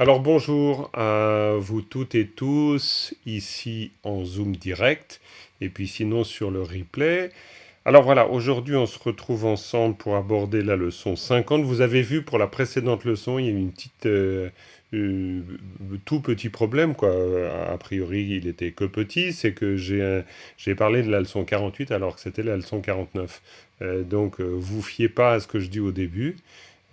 Alors bonjour à vous toutes et tous, ici en Zoom direct, et puis sinon sur le replay. Alors voilà, aujourd'hui on se retrouve ensemble pour aborder la leçon 50. Vous avez vu pour la précédente leçon, il y a eu une petite, euh, tout petit problème, quoi. A priori, il était que petit, c'est que j'ai parlé de la leçon 48 alors que c'était la leçon 49. Donc vous fiez pas à ce que je dis au début.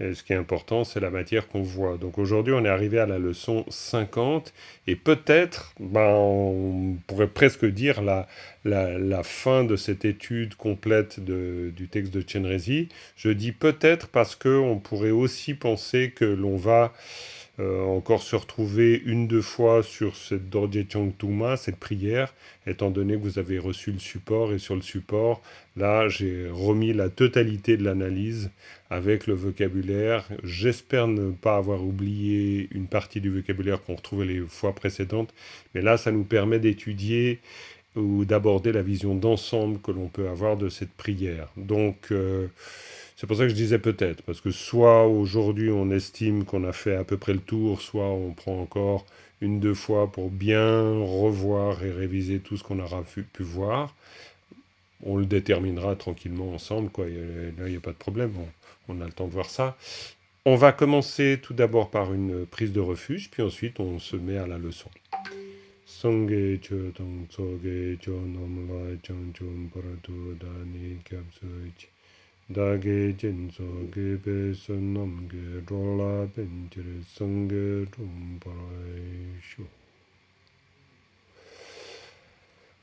Et ce qui est important, c'est la matière qu'on voit. Donc aujourd'hui, on est arrivé à la leçon 50, et peut-être, on pourrait presque dire la fin de cette étude complète du texte de Chenrezig. Je dis peut-être parce qu'on pourrait aussi penser que l'on va encore se retrouver une, deux fois sur cette Dorje Changtuma, cette prière, étant donné que vous avez reçu le support, et sur le support, là, j'ai remis la totalité de l'analyse avec le vocabulaire. J'espère ne pas avoir oublié une partie du vocabulaire qu'on retrouvait les fois précédentes, mais là, ça nous permet d'étudier ou d'aborder la vision d'ensemble que l'on peut avoir de cette prière. Donc, c'est pour ça que je disais peut-être, parce que soit aujourd'hui on estime qu'on a fait à peu près le tour, soit on prend encore une, deux fois pour bien revoir et réviser tout ce qu'on aura pu voir. On le déterminera tranquillement ensemble, quoi. Là, il n'y a pas de problème, on a le temps de voir ça. On va commencer tout d'abord par une prise de refuge, puis ensuite on se met à la leçon. Sangye cho tong tsoge cho nom la chang chum paratu dani kyab soichi. Dage jinso ge be sun nom ge rola benjire sangye rum parai shu.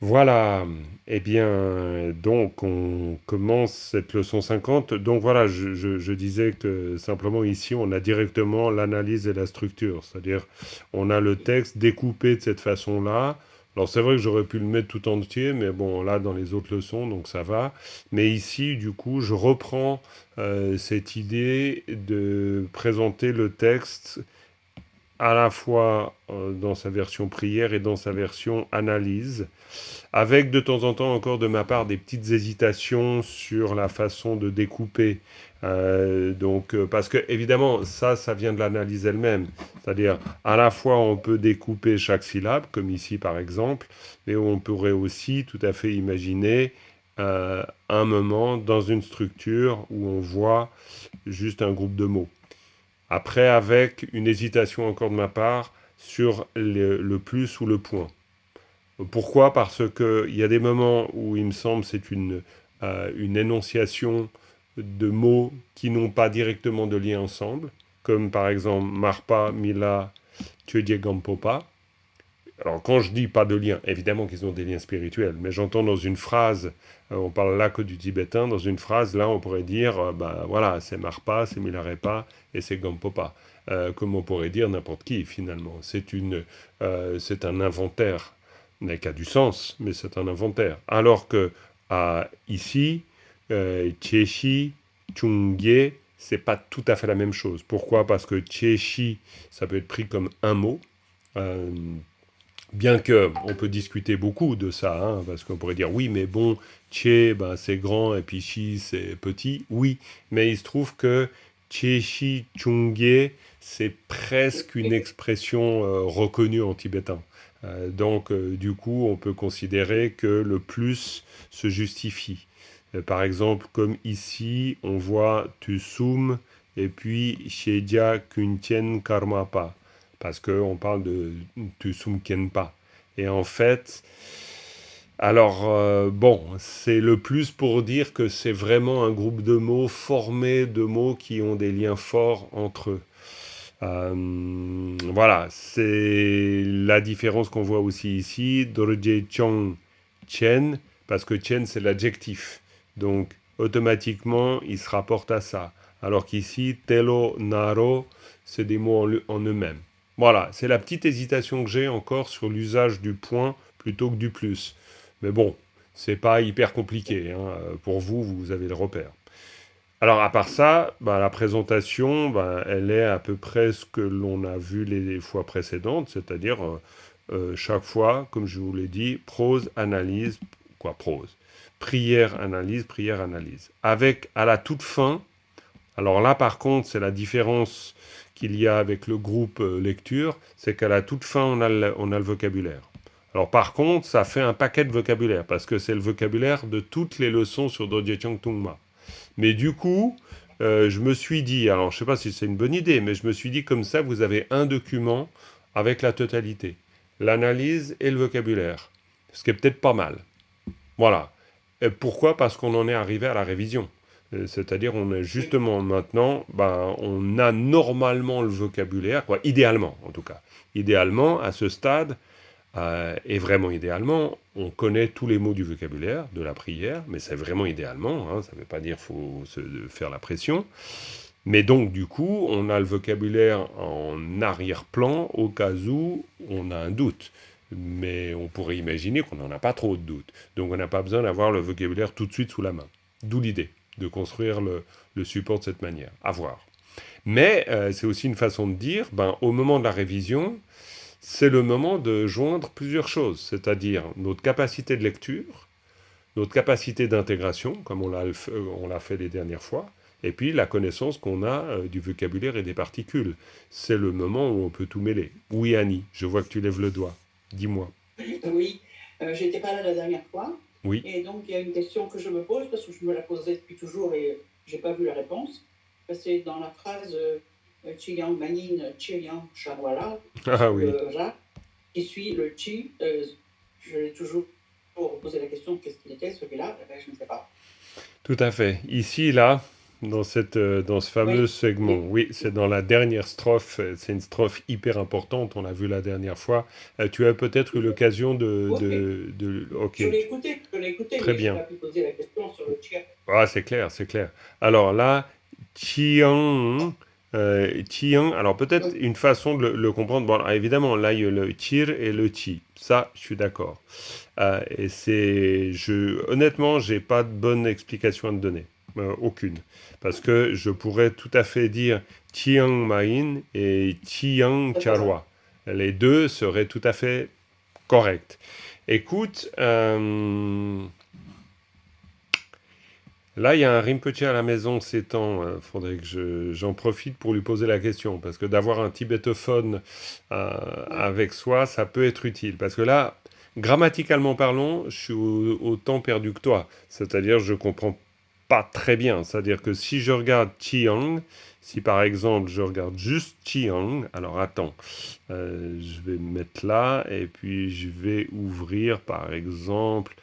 Voilà, eh bien, donc on commence cette leçon 50. Donc voilà, je disais que simplement ici, on a directement l'analyse et la structure. C'est-à-dire, on a le texte découpé de cette façon-là. Alors c'est vrai que j'aurais pu le mettre tout entier, mais bon, là, dans les autres leçons, donc ça va. Mais ici, du coup, je reprends cette idée de présenter le texte à la fois dans sa version prière et dans sa version analyse, avec de temps en temps encore de ma part des petites hésitations sur la façon de découper. Parce que évidemment, ça vient de l'analyse elle-même. C'est-à-dire, à la fois on peut découper chaque syllabe, comme ici par exemple, mais on pourrait aussi tout à fait imaginer un moment dans une structure où on voit juste un groupe de mots. Après, avec une hésitation encore de ma part sur le plus ou le point. Pourquoi? Parce qu'il y a des moments où il me semble c'est une énonciation de mots qui n'ont pas directement de lien ensemble, comme par exemple Marpa, Mila, Gampopa. Alors quand je dis pas de lien, évidemment qu'ils ont des liens spirituels, mais j'entends dans une phrase, on parle là que du tibétain, dans une phrase, là on pourrait dire, voilà, c'est Marpa, c'est Milarepa et c'est Gampopa. Comme on pourrait dire n'importe qui finalement. C'est un inventaire, qui a du sens, mais c'est un inventaire. Alors que ici, Tieshi, Chungye, c'est pas tout à fait la même chose. Pourquoi? Parce que Tieshi, ça peut être pris comme un mot. Euh, Bien que on peut discuter beaucoup de ça, hein, parce qu'on pourrait dire oui, mais bon, Tché, c'est grand et puis Shi, c'est petit. Oui, mais il se trouve que Tché, Shi, Chungye, c'est presque une expression reconnue en tibétain. Du coup, on peut considérer que le plus se justifie. Par exemple, comme ici, on voit Tusum et puis Shedia Kuntien Karmapa parce qu'on parle de Tusum Kenpa. Et en fait, alors, c'est le plus pour dire que c'est vraiment un groupe de mots formé de mots qui ont des liens forts entre eux. Voilà, c'est la différence qu'on voit aussi ici. Dorje Chong Chen, parce que Chen c'est l'adjectif. Donc, automatiquement, il se rapporte à ça. Alors qu'ici, Telo, Naro, c'est des mots en eux-mêmes. Voilà, c'est la petite hésitation que j'ai encore sur l'usage du point plutôt que du plus. Mais bon, c'est pas hyper compliqué, hein. Pour vous, vous avez le repère. Alors, à part ça, la présentation, elle est à peu près ce que l'on a vu les fois précédentes, c'est-à-dire chaque fois, comme je vous l'ai dit, prose, analyse, quoi, prose, prière, analyse, avec à la toute fin, alors là par contre, c'est la différence qu'il y a avec le groupe lecture, c'est qu'à la toute fin, on a le vocabulaire. Alors par contre, ça fait un paquet de vocabulaire, parce que c'est le vocabulaire de toutes les leçons sur Dojiechang Tungma. Mais du coup, je me suis dit, alors je ne sais pas si c'est une bonne idée, mais je me suis dit comme ça, vous avez un document avec la totalité, l'analyse et le vocabulaire, ce qui est peut-être pas mal. Voilà. Et pourquoi? Parce qu'on en est arrivé à la révision. C'est-à-dire, on est Oui, justement maintenant, ben, on a normalement le vocabulaire, quoi, idéalement en tout cas. Idéalement, à ce stade, et vraiment idéalement, on connaît tous les mots du vocabulaire de la prière, mais c'est vraiment idéalement, hein, ça ne veut pas dire qu'il faut se faire la pression. Mais donc, du coup, on a le vocabulaire en arrière-plan au cas où on a un doute. Mais on pourrait imaginer qu'on n'en a pas trop de doutes. Donc, on n'a pas besoin d'avoir le vocabulaire tout de suite sous la main. D'où l'idée de construire le support de cette manière. À voir. Mais c'est aussi une façon de dire, ben, au moment de la révision, c'est le moment de joindre plusieurs choses, c'est-à-dire notre capacité de lecture, notre capacité d'intégration, comme on l'a fait les dernières fois, et puis la connaissance qu'on a du vocabulaire et des particules. C'est le moment où on peut tout mêler. Oui, Annie, je vois que tu lèves le doigt. Dis-moi. oui. J'étais pas là la dernière fois. Oui. Et donc, il y a une question que je me pose, parce que je me la posais depuis toujours et j'ai pas vu la réponse. C'est dans la phrase Chiyang Manin, Chiyang Shawala, Ah oui, le Ra, qui suit le Chi. Je l'ai toujours posé la question qu'est-ce qu'il était celui-là? Eh ben, je ne sais pas. tout à fait. Ici, là, dans ce fameux Oui, segment, oui, oui, c'est dans la dernière strophe, c'est une strophe hyper importante, on l'a vu la dernière fois. Tu as peut-être eu l'occasion oui. Ok, Je l'ai écouté, très mais j'ai bien. pas pu poser la question sur le Chi. Ah, c'est clair, c'est clair. Alors là, Qian, Qian, alors peut-être Oui, une façon de le comprendre. Bon, alors, évidemment, là, il y a le tir et le chi. Ça, je suis d'accord. Honnêtement, j'ai pas de bonne explication à te donner. Aucune. Parce que je pourrais tout à fait dire Tian Main et Tian c'est ça. Charwa. Les deux seraient tout à fait corrects. Écoute, là, il y a un Rinpoche à la maison ces temps. Faudrait que j'en profite pour lui poser la question. Parce que d'avoir un tibétophone Oui, avec soi, ça peut être utile. Parce que là, grammaticalement parlant, je suis autant perdu que toi. C'est-à-dire, je comprends pas très bien. C'est-à-dire que si je regarde Chiang, si par exemple je regarde juste Chiang, alors attends, je vais me mettre là et puis je vais ouvrir par exemple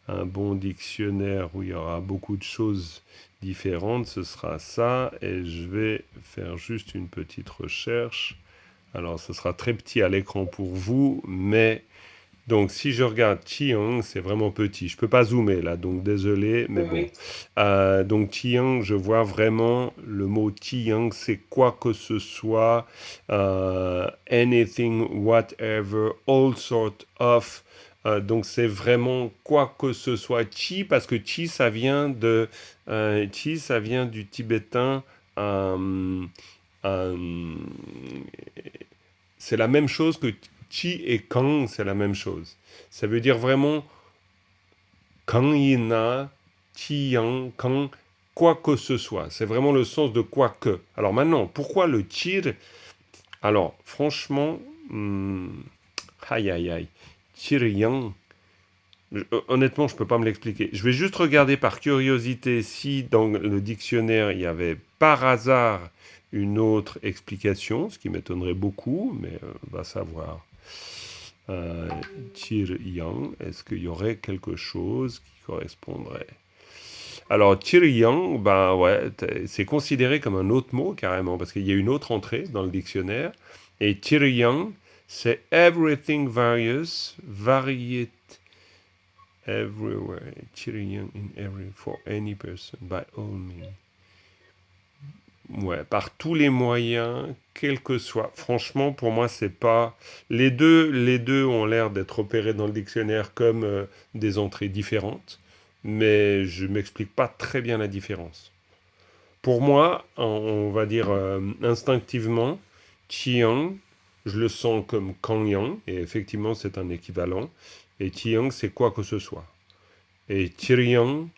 un bon dictionnaire où il y aura beaucoup de choses différentes, ce sera ça. Et je vais faire juste une petite recherche. Alors, ce sera très petit à l'écran pour vous, mais donc si je regarde Qiang, c'est vraiment petit. Je peux pas zoomer là, donc désolé, mais oui, bon. oui. Donc Qiang, je vois vraiment le mot Qiang, c'est quoi que ce soit, anything, whatever, all sort of. Donc c'est vraiment quoi que ce soit chi parce que chi ça vient du tibétain. euh, euh, c'est la même chose que chi et kang, c'est la même chose. Ça veut dire vraiment kang ina, chi yang, kang, quoi que ce soit. C'est vraiment le sens de quoi que. Alors maintenant, pourquoi le chir? Alors, franchement, aïe aïe aïe, chir yang, honnêtement, je ne peux pas me l'expliquer. Je vais juste regarder par curiosité si dans le dictionnaire il y avait par hasard une autre explication, ce qui m'étonnerait beaucoup, mais on va savoir. Euh, Tir Yang, est-ce qu'il y aurait quelque chose qui correspondrait? Alors, Tir Yang, ben ouais, c'est considéré comme un autre mot carrément, parce qu'il y a une autre entrée dans le dictionnaire. Et Tir Yang, c'est everything various, variety everywhere, cheering in every for any person by all means. Ouais, par tous les moyens, quel que soit. Franchement, pour moi, c'est pas. Les deux ont l'air d'être opérés dans le dictionnaire comme des entrées différentes, mais je m'explique pas très bien la différence. Pour moi, on va dire instinctivement, Qiang, je le sens comme Kangyang, et effectivement, c'est un équivalent. Et Qiang, c'est quoi que ce soit. Et Tiriang,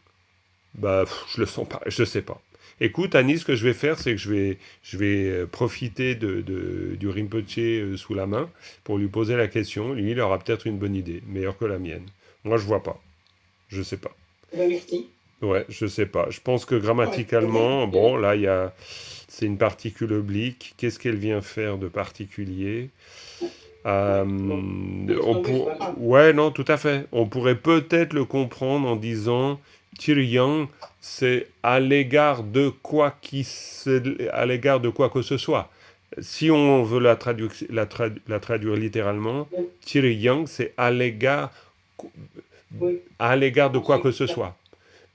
Bah, je le sens pas, je sais pas. Écoute, Annie, ce que je vais faire, c'est que je vais profiter du Rinpoche sous la main pour lui poser la question. Lui, il aura peut-être une bonne idée, meilleure que la mienne. Moi, je vois pas. Je sais pas. Eh ben, merci. Ouais, je sais pas. Je pense que Non, mais c'est bien. grammaticalement, bon, là, c'est une particule oblique. Qu'est-ce qu'elle vient faire de particulier? Ouais, bon. Laisse tomber, c'est pas grave. Ouais, non, tout à fait. On pourrait peut-être le comprendre en disant Tyrian, c'est à l'égard de à l'égard de quoi que ce soit. Si on veut la traduire littéralement, Oui, Tyrian, c'est oui. à l'égard de quoi que Ensuite, ce soit,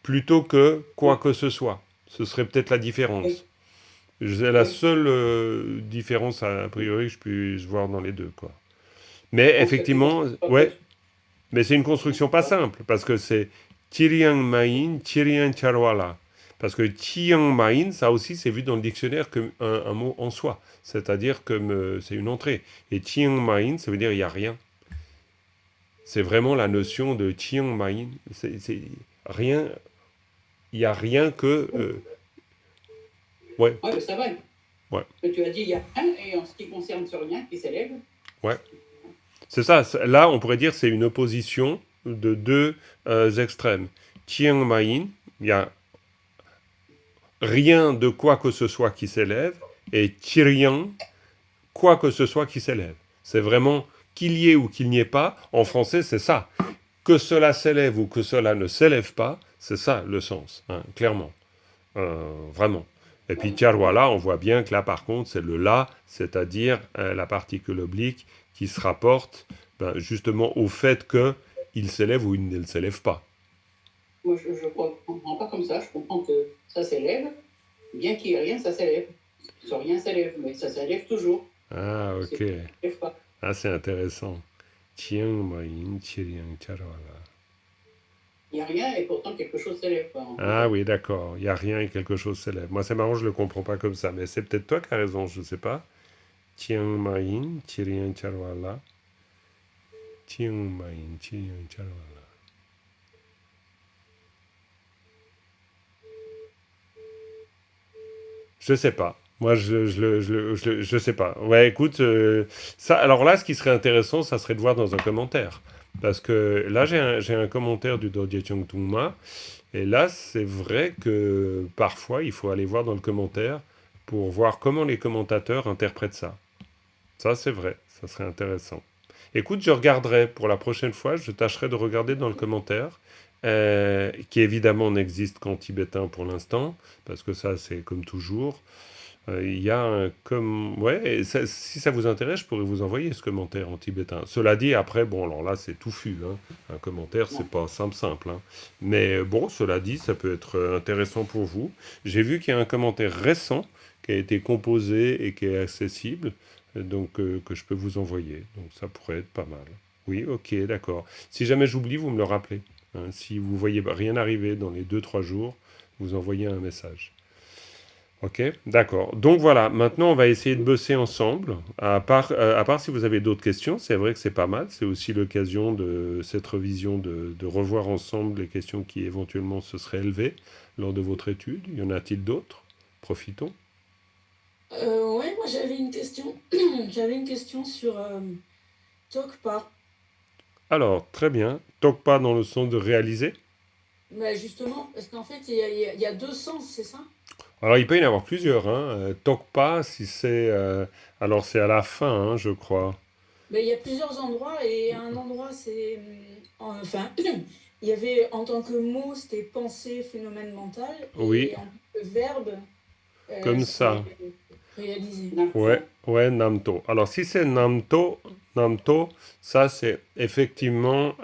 plutôt que quoi oui, que ce soit. Ce serait peut-être la oui, différence. C'est la oui. seule différence a priori que je puisse voir dans les deux, quoi. Mais Bon, c'est plus effectivement, pas que. ouais, mais c'est une construction pas Quoi. simple, parce que c'est Tiriang Main, Tiriang Charwala. Parce que Tiang Main, ça aussi, c'est vu dans le dictionnaire comme un mot en soi. C'est-à-dire comme c'est une entrée. Et Tiang Main, ça veut dire il n'y a rien. C'est vraiment la notion de Tiang Main. C'est rien, il n'y a rien que. Ouais, Oui, mais ça va. ouais, Mais tu as dit il y a un, et en ce qui concerne ce rien qui s'élève, ouais. C'est ça. Là, on pourrait dire c'est une opposition de deux extrêmes. Tiang Main, il y a rien de quoi que ce soit qui s'élève, et Tyrian, quoi que ce soit qui s'élève. C'est vraiment qu'il y ait ou qu'il n'y ait pas. En français, c'est ça. Que cela s'élève ou que cela ne s'élève pas, c'est ça le sens, hein, clairement. Vraiment. Et puis Tiarwala, on voit bien que là, par contre, c'est le là, c'est-à-dire la particule oblique qui se rapporte justement au fait qu'il s'élève ou il ne s'élève pas. moi je ne comprends pas comme ça. Je comprends que ça s'élève, bien qu'il n'y ait rien, ça s'élève. Ce rien s'élève, mais ça s'élève toujours. Ah, C'est ok. ça s'élève pas. Ah, c'est intéressant. Tiang Mayin, Tiriang Tiarwala. Il n'y a rien et pourtant quelque chose s'élève pas, en Ah fait. oui, d'accord. Il n'y a rien et quelque chose s'élève. Moi, c'est marrant, je ne le comprends pas comme ça. Mais c'est peut-être toi qui as raison, je ne sais pas. Tiang Mayin, Tiriang Tiarwala. Tiang Mayin, Tiriang Tiarwala. Je sais pas. Moi, je sais pas. Ouais, écoute, ça, alors là, ce qui serait intéressant, ça serait de voir dans un commentaire. Parce que là, j'ai un commentaire du Dorje Chung Tungma. Et là, c'est vrai que parfois, il faut aller voir dans le commentaire pour voir comment les commentateurs interprètent ça. Ça, c'est vrai. Ça serait intéressant. Écoute, je regarderai pour la prochaine fois. Je tâcherai de regarder dans le commentaire. Qui évidemment n'existe qu'en tibétain pour l'instant, parce que ça c'est comme toujours. Il y a un ouais, et si ça vous intéresse, je pourrais vous envoyer ce commentaire en tibétain. Cela dit, après, bon, alors là, c'est touffu, hein. Un commentaire, c'est Non. pas simple, simple, hein. Mais bon, cela dit, ça peut être intéressant pour vous. J'ai vu qu'il y a un commentaire récent qui a été composé et qui est accessible, donc que je peux vous envoyer. Donc ça pourrait être pas mal. Oui, ok, d'accord. Si jamais j'oublie, vous me le rappelez, hein. Si vous voyez rien arriver dans les 2 3 jours, vous envoyez un message. Ok, d'accord. Donc voilà, maintenant on va essayer de bosser ensemble. À part si vous avez d'autres questions, c'est vrai que c'est pas mal. C'est aussi l'occasion de cette revision de revoir ensemble les questions qui éventuellement se seraient élevées lors de votre étude. Y en a-t-il d'autres? Profitons. Ouais, moi j'avais une question. J'avais une question sur Tokpa. Alors, très bien. Toque pas dans le sens de réaliser. Bah justement, parce qu'en fait, il y a deux sens, c'est ça? Alors, il peut y en avoir plusieurs, hein. Toque pas, si c'est. Alors, c'est à la fin, hein, je crois. Bah, il y a plusieurs endroits, et un endroit, c'est... enfin, il y avait en tant que mot, c'était pensée, phénomène mental, Oui, et en tant que verbe, comme c'est ça. réaliser. Ouais, Namto. ouais, Namto. Alors, si c'est Namto, ça, c'est effectivement,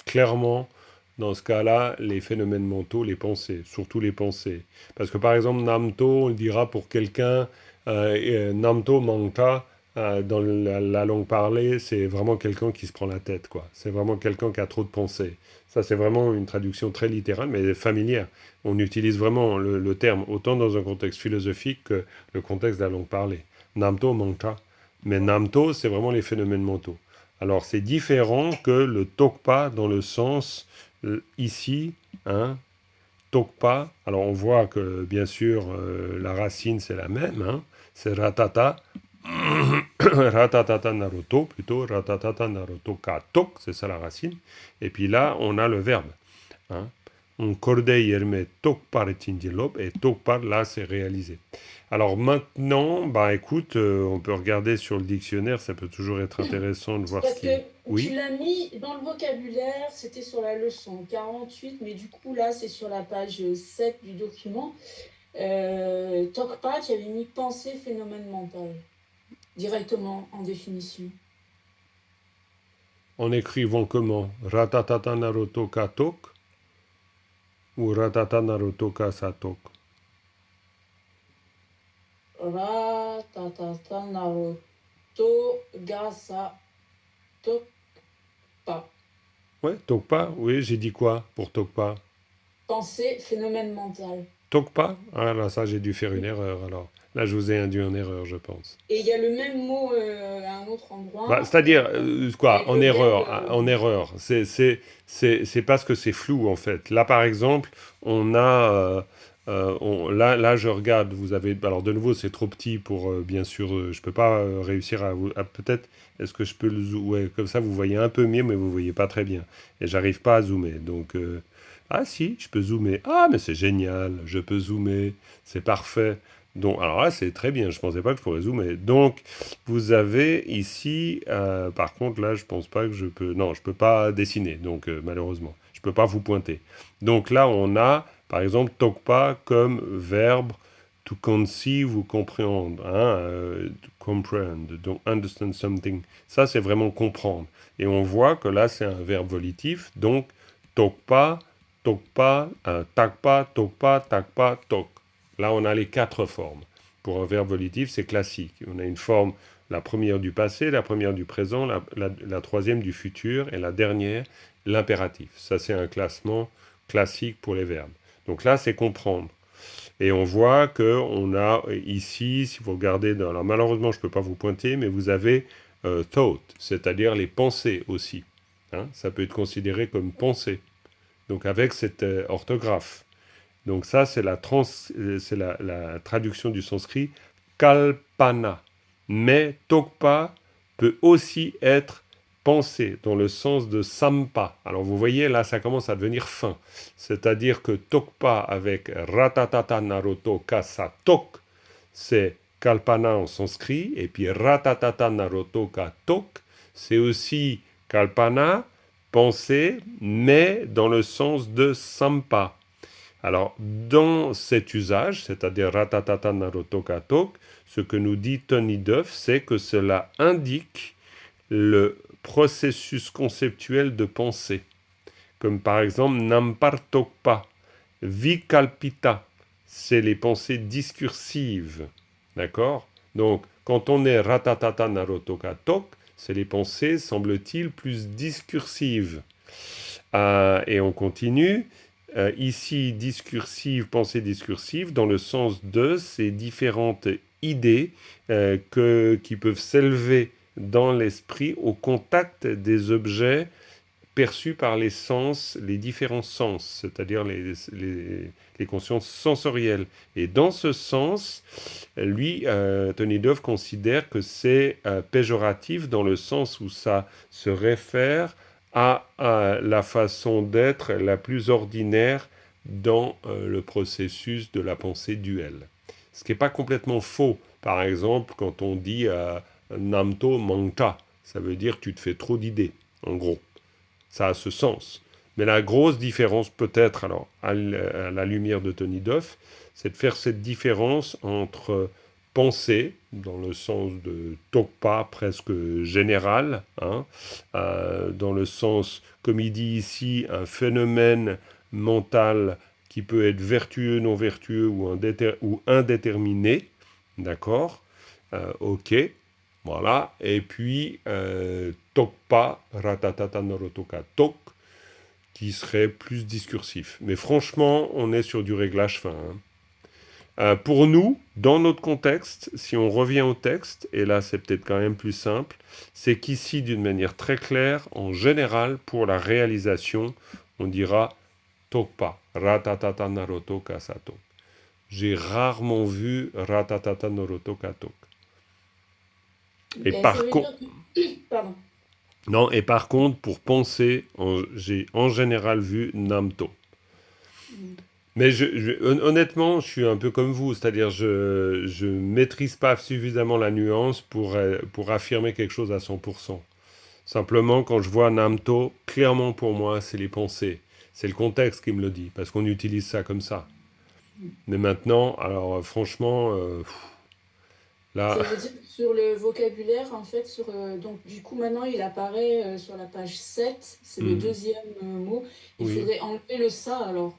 clairement, dans ce cas-là, les phénomènes mentaux, les pensées, surtout les pensées. Parce que, par exemple, Namto, on le dira pour quelqu'un, Namto Mangta, dans la langue parlée, c'est vraiment quelqu'un qui se prend la tête, quoi. C'est vraiment quelqu'un qui a trop de pensées. Ça, c'est vraiment une traduction très littérale, mais familière. On utilise vraiment le terme autant dans un contexte philosophique que le contexte de la langue parlée. Namto Mangta. Mais Namto, c'est vraiment les phénomènes mentaux. Alors, c'est différent que le Tokpa dans le sens ici, hein, tokpa. Alors on voit que bien sûr la racine c'est la même, hein, c'est ratata. Ratatata naruto, plutôt ratatata naruto ka tok, c'est ça la racine. Et puis là, on a le verbe. Hein. On kordei yerme tok par tindilob, et tok par là, c'est réalisé. Alors maintenant, bah écoute, on peut regarder sur le dictionnaire, ça peut toujours être intéressant de voir ce Parce qui. que Oui. tu l'as mis dans le vocabulaire, c'était sur la leçon 48, mais du coup là c'est sur la page 7 du document. Tokpa, tu avais mis pensée, phénomène mental, directement en définition. En écrivant comment? Ratatata naruto ka tok ou ratata naruto ka satok? Ratatata Naruto Gasa Tokpa. Ouais, tokpa, oui, j'ai dit quoi pour tokpa? Pensée, phénomène mental. Tokpa? Ah là, ça j'ai dû faire une erreur alors. Là, je vous ai induit en erreur, je pense. Et il y a le même mot à un autre endroit. Bah, c'est-à-dire, quoi, avec en le erreur, verbe, en erreur. C'est parce que c'est flou, en fait. Là, par exemple, on a... là, je regarde, vous avez... Alors, de nouveau, c'est trop petit pour, bien sûr, je peux pas réussir à vous... peut-être, est-ce que je peux le zoomer? Ouais, comme ça, vous voyez un peu mieux, mais vous voyez pas très bien. Et j'arrive pas à zoomer. Donc, ah si, je peux zoomer. Ah, mais c'est génial, je peux zoomer. C'est parfait. Donc, alors là, c'est très bien. Je pensais pas que je pourrais zoomer. Donc, vous avez ici, par contre, là, je pense pas que je peux. Non, je peux pas dessiner, donc malheureusement, je peux pas vous pointer. Donc là, on a, par exemple, tokpa comme verbe to conceive ou comprehend, hein, to comprehend, donc understand something. Ça, c'est vraiment comprendre. Et on voit que là, c'est un verbe volitif, donc tokpa, tokpa, takpa, tok. Là, on a les 4 formes. Pour un verbe volitif, c'est classique. On a une forme, la première du passé, la première du présent, la troisième du futur et la dernière, l'impératif. Ça, c'est un classement classique pour les verbes. Donc là, c'est comprendre. Et on voit qu'on a ici, si vous regardez, alors malheureusement, je ne peux pas vous pointer, mais vous avez thought, c'est-à-dire les pensées aussi. Hein, ça peut être considéré comme pensée. Donc avec cette orthographe. Donc ça, c'est la traduction du sanskrit kalpana. Mais tokpa peut aussi être pensé dans le sens de sampa. Alors vous voyez, là, ça commence à devenir fin. C'est-à-dire que tokpa avec ratatata naruto kasa tok, c'est kalpana en sanskrit. Et puis ratatata naruto ka tok, c'est aussi kalpana, pensée, mais dans le sens de sampa. Alors, dans cet usage, c'est-à-dire ratatata naruto katok, ce que nous dit Tony Duff, c'est que cela indique le processus conceptuel de pensée. Comme par exemple, nampartokpa, vikalpita, c'est les pensées discursives. D'accord? Donc, quand on est ratatata naruto katok, c'est les pensées, semble-t-il, plus discursives. Et on continue. Ici, discursive, pensée discursive, dans le sens de ces différentes idées qui peuvent s'élever dans l'esprit au contact des objets perçus par les sens, les différents sens, c'est-à-dire les consciences sensorielles. Et dans ce sens, lui, Tony Duff considère que c'est péjoratif dans le sens où ça se réfère à la façon d'être la plus ordinaire dans le processus de la pensée duelle. Ce qui n'est pas complètement faux. Par exemple, quand on dit namto mangta, ça veut dire tu te fais trop d'idées, en gros. Ça a ce sens. Mais la grosse différence, peut-être, alors, à la lumière de Tony Duff, c'est de faire cette différence entre pensée, dans le sens de tokpa presque général, hein, dans le sens, comme il dit ici, un phénomène mental qui peut être vertueux, non vertueux ou indéterminé, d'accord, ok, voilà, et puis tokpa, ratatata norotoka tok, qui serait plus discursif. Mais franchement, on est sur du réglage fin, hein. Pour nous, dans notre contexte, si on revient au texte, et là c'est peut-être quand même plus simple, c'est qu'ici, d'une manière très claire, en général, pour la réalisation, on dira tokpa. Ratatata Naruto Kasato. J'ai rarement vu Ratatata Naruto Kato. Et Ben, ça par veut contre, dire que... Pardon. non, et par contre, pour penser, j'ai en général vu Namto. Mm. Mais honnêtement, je suis un peu comme vous, c'est-à-dire je maîtrise pas suffisamment la nuance pour affirmer quelque chose à 100%. Simplement, quand je vois Namto, clairement pour moi, c'est les pensées. C'est le contexte qui me le dit, parce qu'on utilise ça comme ça. Mais maintenant, alors franchement, là, Ça veut dire que sur le vocabulaire, en fait, donc du coup maintenant il apparaît sur la page 7, c'est le hmm, deuxième mot. Il oui. faudrait enlever le ça alors.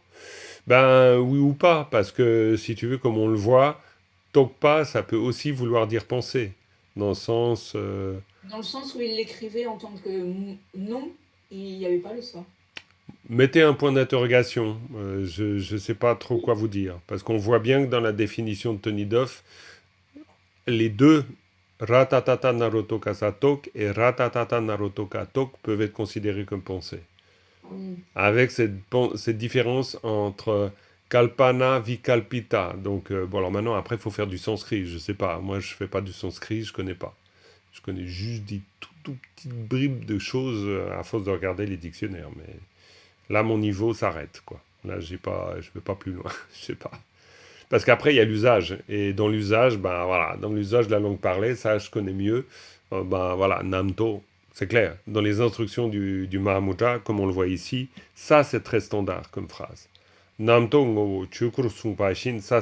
Ben oui ou pas, parce que si tu veux, comme on le voit, Tokpa, ça peut aussi vouloir dire penser, dans le sens... Dans le sens où il l'écrivait en tant que nom, il n'y avait pas le ça. mettez un point d'interrogation, je ne sais pas trop quoi vous dire, parce qu'on voit bien que dans la définition de Tony Duff, les deux, Ratatata Naruto Kasatok et Ratatata Naruto Katok, peuvent être considérés comme pensées. Mm. Avec cette différence entre Kalpana, Vikalpita. Donc, bon, alors maintenant, après, il faut faire du sanskrit. Je sais pas. Moi, je fais pas du sanskrit, je connais pas. Je connais juste des tout petites bribes de choses à force de regarder les dictionnaires. Mais là, mon niveau s'arrête, quoi. Là, j'ai pas, je vais pas plus loin. Je sais pas. Parce qu'après, il y a l'usage. Et dans l'usage, ben voilà, dans l'usage de la langue parlée, ça, je connais mieux. Ben voilà, Namto, c'est clair. Dans les instructions du Mahamudra, comme on le voit ici, ça, c'est très standard comme phrase. Namto ngo chukuru sumpashin, ça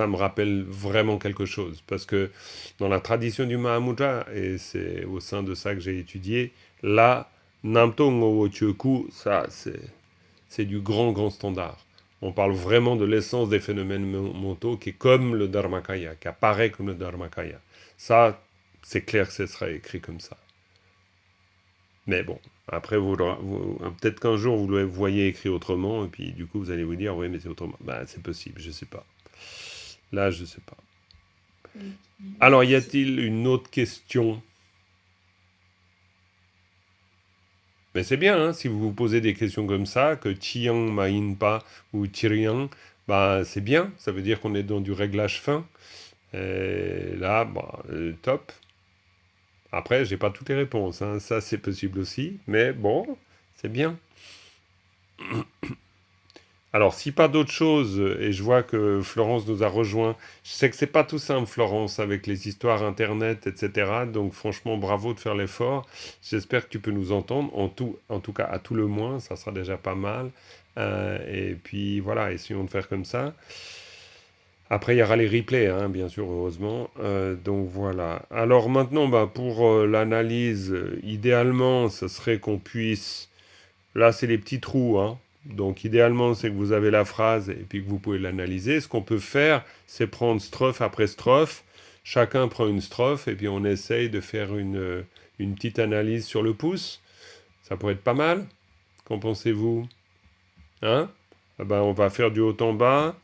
me rappelle vraiment quelque chose. Parce que dans la tradition du Mahamudra, et c'est au sein de ça que j'ai étudié, là, Namto ngo chuku, ça, c'est du grand, grand standard. On parle vraiment de l'essence des phénomènes mentaux qui est comme le Dharmakaya, qui apparaît comme le Dharmakaya. Ça, c'est clair que ce sera écrit comme ça. Mais bon, après, peut-être qu'un jour, vous le voyez écrit autrement, et puis du coup, vous allez vous dire, oui, mais c'est autrement. Ben, c'est possible, je sais pas. Là, je sais pas. Mm. Alors, y a-t-il une autre question? Mais c'est bien, hein, si vous vous posez des questions comme ça, que Chiang Mainpa ou Chiriang, bah, c'est bien, ça veut dire qu'on est dans du réglage fin. Et là, bah, top. Après, j'ai pas toutes les réponses, hein, ça c'est possible aussi, mais bon, c'est bien. Alors, si pas d'autres choses, et je vois que Florence nous a rejoint, je sais que c'est pas tout simple, Florence, avec les histoires Internet, etc. Donc, franchement, bravo de faire l'effort. J'espère que tu peux nous entendre, en tout cas, à tout le moins, ça sera déjà pas mal. Et puis, voilà, essayons de faire comme ça. Après, il y aura les replays, hein, bien sûr, heureusement. Donc, voilà. Alors, maintenant, bah, pour l'analyse, idéalement, ce serait qu'on puisse... Là, c'est les petits trous, hein. Donc, idéalement, c'est que vous avez la phrase et puis que vous pouvez l'analyser. Ce qu'on peut faire, c'est prendre strophe après strophe. Chacun prend une strophe et puis on essaye de faire une petite analyse sur le pouce. Ça pourrait être pas mal. Qu'en pensez-vous? Hein? Ah ben, on va faire du haut en bas.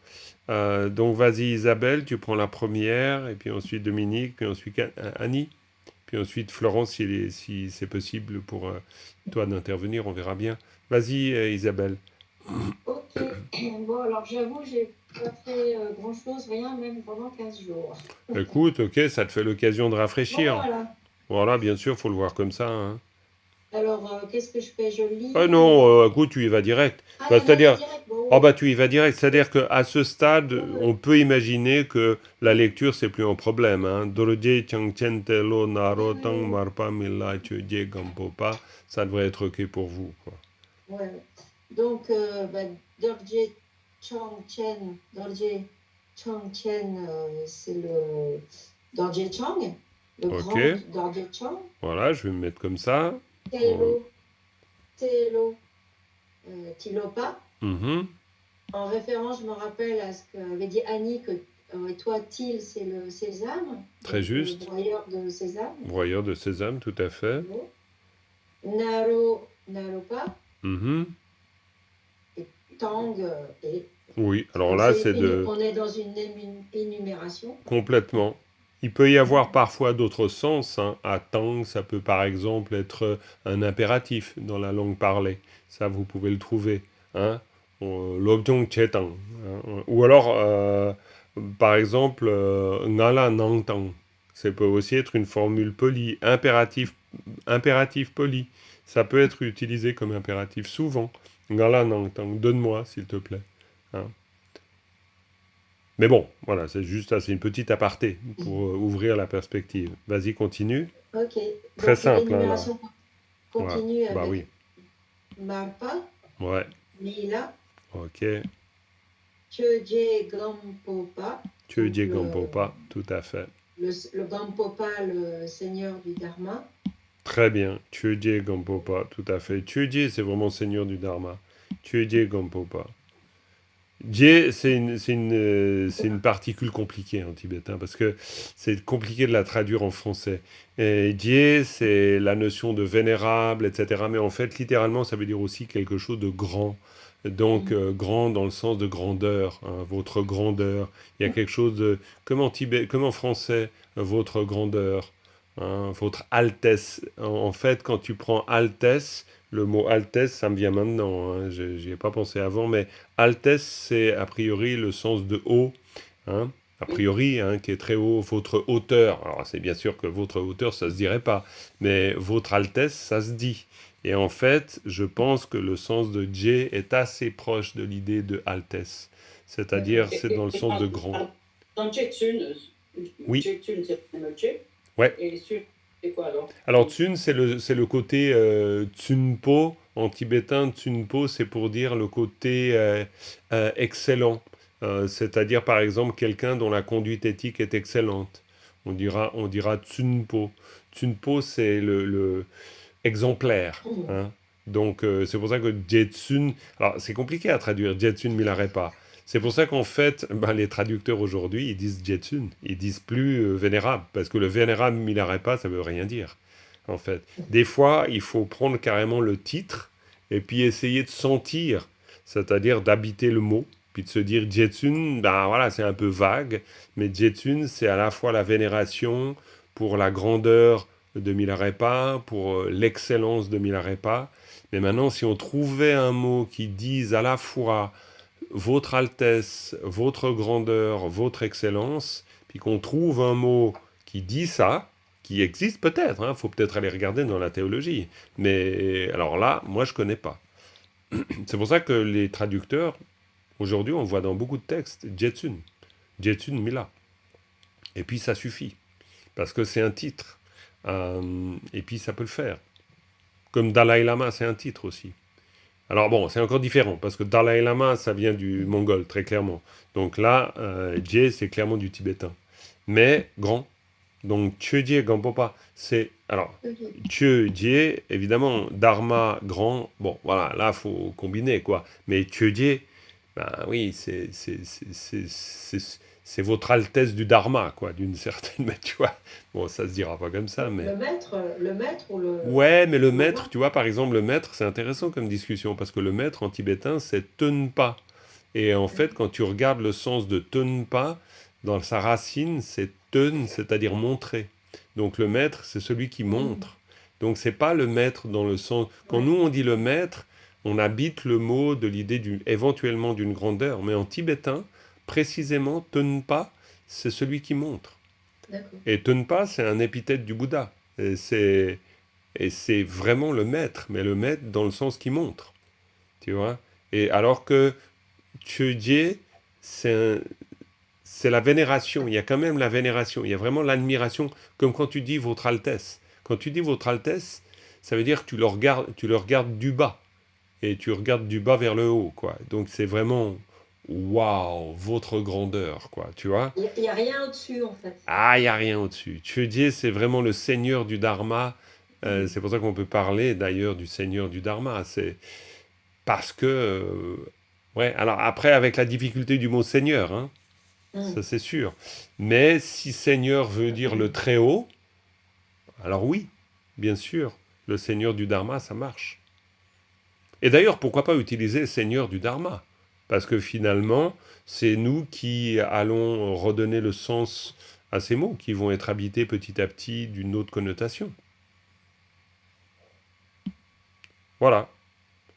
Donc, vas-y, Isabelle, tu prends la première. Et puis ensuite, Dominique. Puis ensuite, Annie. Puis ensuite, Florence, si c'est possible pour toi d'intervenir, on verra bien. Vas-y, Isabelle. Ok. Bon, alors j'avoue, j'ai pas fait grand-chose, rien, même pendant 15 jours. Écoute, ok, ça te fait l'occasion de rafraîchir. Voilà. Voilà, bien sûr, faut le voir comme ça, hein. Alors, qu'est-ce que je fais? Je Ah lis. non, écoute, tu y vas direct. Ah, Bah, la magie c'est-à-dire, directe. oh Bon, bah tu y vas direct. C'est-à-dire qu'à ce stade, ouais, ouais. on peut imaginer que la lecture, c'est plus un problème, hein. Dorje changchen telo Oui, naro oui, tang oui. marpa mila chuje gampopa, ça devrait être ok pour vous, quoi. Ouais, ouais. Donc, bah, Dorje Changchen, Dorje Changchen, c'est le Dorje Chang, le Ok, grand Dorje Chang. voilà, je vais me mettre comme ça. On- Telo, Telo, Tilopa. Mhm, En référence, je me rappelle à ce qu'avait dit Annie, que toi, Til, c'est le sésame, très donc le juste. broyeur de sésame. Broyeur de sésame, tout à fait. Bon. Naro, Naropa, Mhm. et Tang, et. Oui, alors Donc là, c'est de on est dans une énumération. complètement. Il peut y avoir parfois d'autres sens, hein. Attang, ça peut par exemple être un impératif dans la langue parlée. Ça, vous pouvez le trouver. Hein. L'objong chetang. Ou alors, par exemple, ngala nangtang. Ça peut aussi être une formule polie, impératif poli. Ça peut être utilisé comme impératif souvent. Ngala nangtang, donne-moi s'il te plaît. Hein. Mais bon, voilà, c'est juste ça, c'est une petite aparté pour ouvrir la perspective. Vas-y, continue. Ok. Très Donc simple, hein, là. l'énumération Ouais. continue Bah avec oui. Marpa, Ouais. Lila, Ok. Chöje Gampopa, Tu donc dis Gampopa, tout à fait. le Gampopa, le seigneur du Dharma. Très bien. Tu dis Gampopa, tout à fait. Tu dis, c'est vraiment seigneur du Dharma. Tu dis Gampopa. Jie, c'est une particule compliquée en tibétain, parce que c'est compliqué de la traduire en français. Et Jie, c'est la notion de vénérable, etc. Mais en fait, littéralement, ça veut dire aussi quelque chose de grand. Donc, grand dans le sens de grandeur, hein, votre grandeur. Il y a quelque chose de... comme en français, votre grandeur, hein, votre altesse. En fait, quand tu prends altesse, le mot altesse, ça me vient maintenant, hein, j'y ai pas pensé avant, mais Altesse, c'est a priori le sens de haut, hein, a priori, hein, qui est très haut, votre hauteur. Alors c'est bien sûr que votre hauteur, ça se dirait pas, mais votre Altesse, ça se dit. Et en fait, je pense que le sens de Dje est assez proche de l'idée de Altesse. C'est-à-dire, c'est dans le sens de grand. Dans Jetsun, Oui, Jetsun, c'est le Tse. ouais. Et Sun, c'est quoi alors? Alors Tsun, c'est le côté Tsunpo. En tibétain, Tsunpo, c'est pour dire le côté excellent. C'est-à-dire, par exemple, quelqu'un dont la conduite éthique est excellente. On dira Tsunpo. Tsunpo, c'est le exemplaire. Hein. Donc, c'est pour ça que Jetsun... Alors, c'est compliqué à traduire, Jetsun Milarepa. C'est pour ça qu'en fait, ben, les traducteurs aujourd'hui, ils disent Jetsun. Ils disent plus vénérable, parce que le vénérable Milarepa, ça veut rien dire, en fait. Des fois, il faut prendre carrément le titre, et puis essayer de sentir, c'est-à-dire d'habiter le mot, puis de se dire Jetsun, ben voilà, c'est un peu vague, mais Jetsun, c'est à la fois la vénération pour la grandeur de Milarepa, pour l'excellence de Milarepa. Mais maintenant, si on trouvait un mot qui dise à la fois votre Altesse, votre grandeur, votre excellence, puis qu'on trouve un mot qui dit ça, qui existe peut-être, hein, faut peut-être aller regarder dans la théologie. Mais alors là, moi je connais pas. C'est pour ça que les traducteurs, aujourd'hui, on voit dans beaucoup de textes Jetsun, Jetsun Mila. Et puis ça suffit, parce que c'est un titre. Et puis ça peut le faire. Comme Dalai Lama, c'est un titre aussi. Alors bon, c'est encore différent, parce que Dalai Lama, ça vient du mongol, très clairement. Donc là, Jie, c'est clairement du tibétain. Mais grand. Donc Chöjie Gampopa, c'est... Alors, Chöjie, évidemment, Dharma, grand, bon, voilà, là, il faut combiner, quoi. Mais Chöjie, ben oui, c'est votre Altesse du Dharma, quoi, d'une certaine... Mais tu vois, bon, ça se dira pas comme ça, mais... Le maître ou le... Ouais, mais le le maître, roi? tu vois, par exemple, le maître, c'est intéressant comme discussion, parce que le maître en tibétain, c'est Tenpa. Et en fait, quand tu regardes le sens de Tenpa, dans sa racine, c'est Ten, c'est-à-dire montrer. Donc le maître, c'est celui qui montre. Donc c'est pas le maître dans le sens... Quand Ouais, nous, on dit le maître, on habite le mot de l'idée éventuellement d'une grandeur. Mais en tibétain, précisément, Tenpa, c'est celui qui montre. d'accord. Et Tenpa, c'est un épithète du Bouddha. Et c'est vraiment le maître, mais le maître dans le sens qui montre, tu vois. Et alors que Chöjie, c'est la vénération, il y a quand même la vénération, il y a vraiment l'admiration, comme quand tu dis votre Altesse. Quand tu dis votre Altesse, ça veut dire que tu le regardes du bas, et tu regardes du bas vers le haut, quoi. Donc c'est vraiment, waouh, votre grandeur, quoi, tu vois. Il n'y a rien au-dessus, en fait. Ah, il n'y a rien au-dessus. Chöjie, c'est vraiment le seigneur du Dharma. C'est pour ça qu'on peut parler d'ailleurs du seigneur du Dharma. C'est parce que... ouais, alors après, avec la difficulté du mot seigneur, hein, Mm. ça c'est sûr. Mais si seigneur veut dire le très haut, alors oui, bien sûr, le seigneur du Dharma, ça marche. Et d'ailleurs, pourquoi pas utiliser seigneur du Dharma? Parce que finalement, c'est nous qui allons redonner le sens à ces mots qui vont être habités petit à petit d'une autre connotation. Voilà.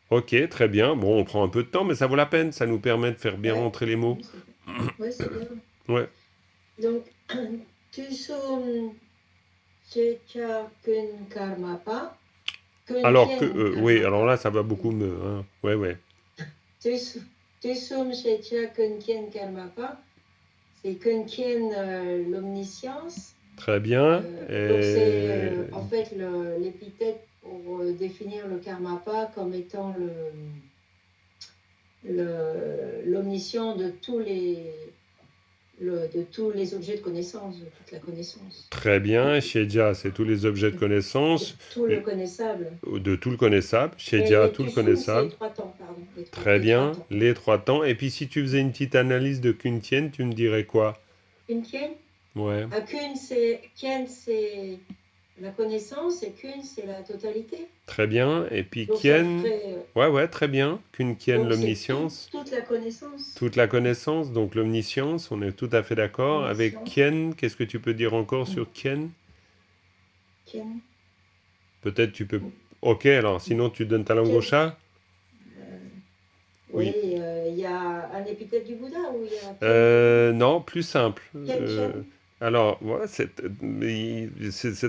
Ok, très bien. Bon, on prend un peu de temps, mais ça vaut la peine. Ça nous permet de faire bien Ouais, rentrer les mots. ouais, c'est bien. Ouais. Donc, Tusum Checha Kun Karmapa. Alors que, oui, alors là, ça va beaucoup me... hein. Ouais, ouais. Tusum Checha Kun Karmapa. C'est Kunkien l'omniscience. Très bien. Donc c'est en fait l'épithète pour définir le karmapa comme étant l'omniscient de tous les objets de connaissance, de toute la connaissance. Très bien. Shedia, c'est tous les objets de connaissance. De tout le connaissable. De tout le connaissable. Et Shedia, tout le Tusum, c'est connaissable. les 3 temps, pardon. Très les bien. 3 temps. Les 3 temps. Et puis, si tu faisais une petite analyse de Kuntien, tu me dirais quoi? Kunkien, Ouais. Kien c'est la connaissance et Kun c'est la totalité. Très bien. Et puis, Donc Kien... ça ferait, Ouais, ouais, très bien. Kunkien, donc c'est l'omniscience. toute la connaissance. Toute la connaissance, donc l'omniscience, on est tout à fait d'accord. Avec Omniscience. Kien, qu'est-ce que tu peux dire encore sur Kien? Kien. Peut-être tu peux... Ok, alors sinon tu donnes ta langue au chat? Oui, il y a un épithète du Bouddha ou il y a Non, plus simple. Kien. Alors, voilà, c'est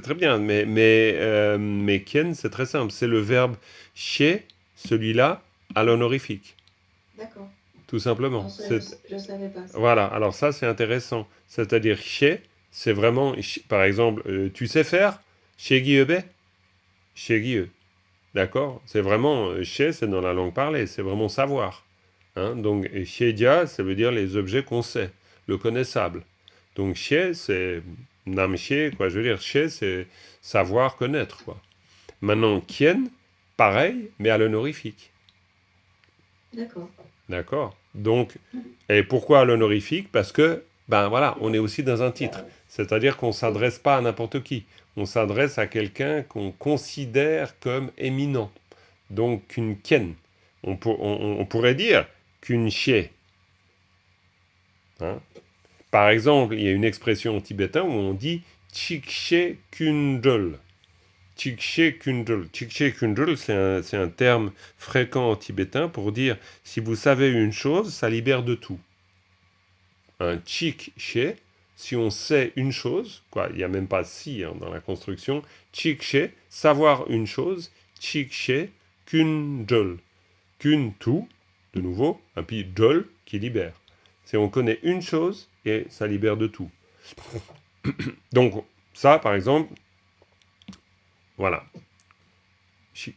très bien, mais Kien, c'est très simple. C'est le verbe chez, celui-là, à l'honorifique, D'accord. tout simplement. Non, ça, je ne savais pas ça. Voilà, alors ça c'est intéressant. C'est-à-dire chez, c'est vraiment, par exemple, tu sais faire chez Guillebet? Chez Guilleux. D'accord? C'est vraiment, chez, c'est dans la langue parlée, c'est vraiment savoir. Hein? Donc, et chédia, ça veut dire les objets qu'on sait, le connaissable. Donc, chez, c'est nam chez, quoi. Je veux dire, chez, c'est savoir, connaître, quoi. Maintenant, kien, pareil, mais à l'honorifique. D'accord. D'accord? Donc, et pourquoi à l'honorifique? Parce que, ben voilà, on est aussi dans un titre. C'est-à-dire qu'on ne s'adresse pas à n'importe qui. On s'adresse à quelqu'un qu'on considère comme éminent. Donc, qu'une ken. On pourrait dire qu'une chie. Hein? Par exemple, il y a une expression en tibétain où on dit chikshe kundol. Chikshe kundol. Chikshe kundol, c'est un terme fréquent en tibétain pour dire si vous savez une chose, ça libère de tout. Un chikshe, si on sait une chose, quoi, il n'y a même pas si hein, dans la construction, chikshe, savoir une chose, chikshe kundol. Kun tout, de nouveau, et puis jol qui libère. C'est on connaît une chose et ça libère de tout. Donc ça, par exemple, voilà.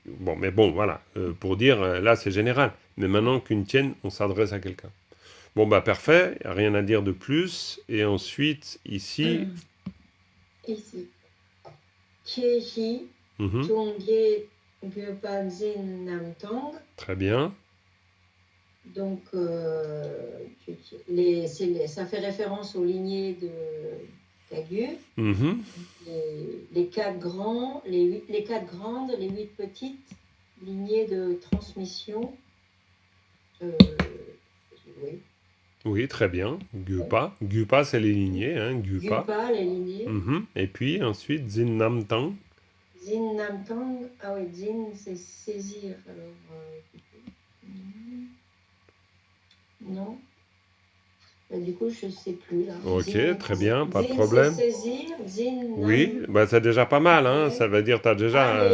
Bon, mais bon, voilà. Pour dire, là, c'est général. Mais maintenant qu'une tienne, on s'adresse à quelqu'un. Bon, bah, parfait. Rien à dire de plus. Et ensuite, ici... Ici. Kiehi, Tongye, Gyeopanzin Namtong. Très bien. Donc, ça fait référence aux lignées de Kagu. Les 4 grands, les 4 grandes, les 8 petites lignées de transmission. Oui. Oui, très bien. Gyupa. Gyupa, c'est les lignées. Hein, Gyupa. Gyupa, les lignées. Et puis, ensuite, Zin Nam Tang. Zin Nam Tang. Ah oui, Zin, c'est saisir. Alors, non. Du coup, je ne sais plus. Là. Ok, Zin, très bien, pas de Zin, problème. c'est saisir. Zin, oui, bah, c'est déjà pas mal. Hein, ça veut dire que tu as déjà...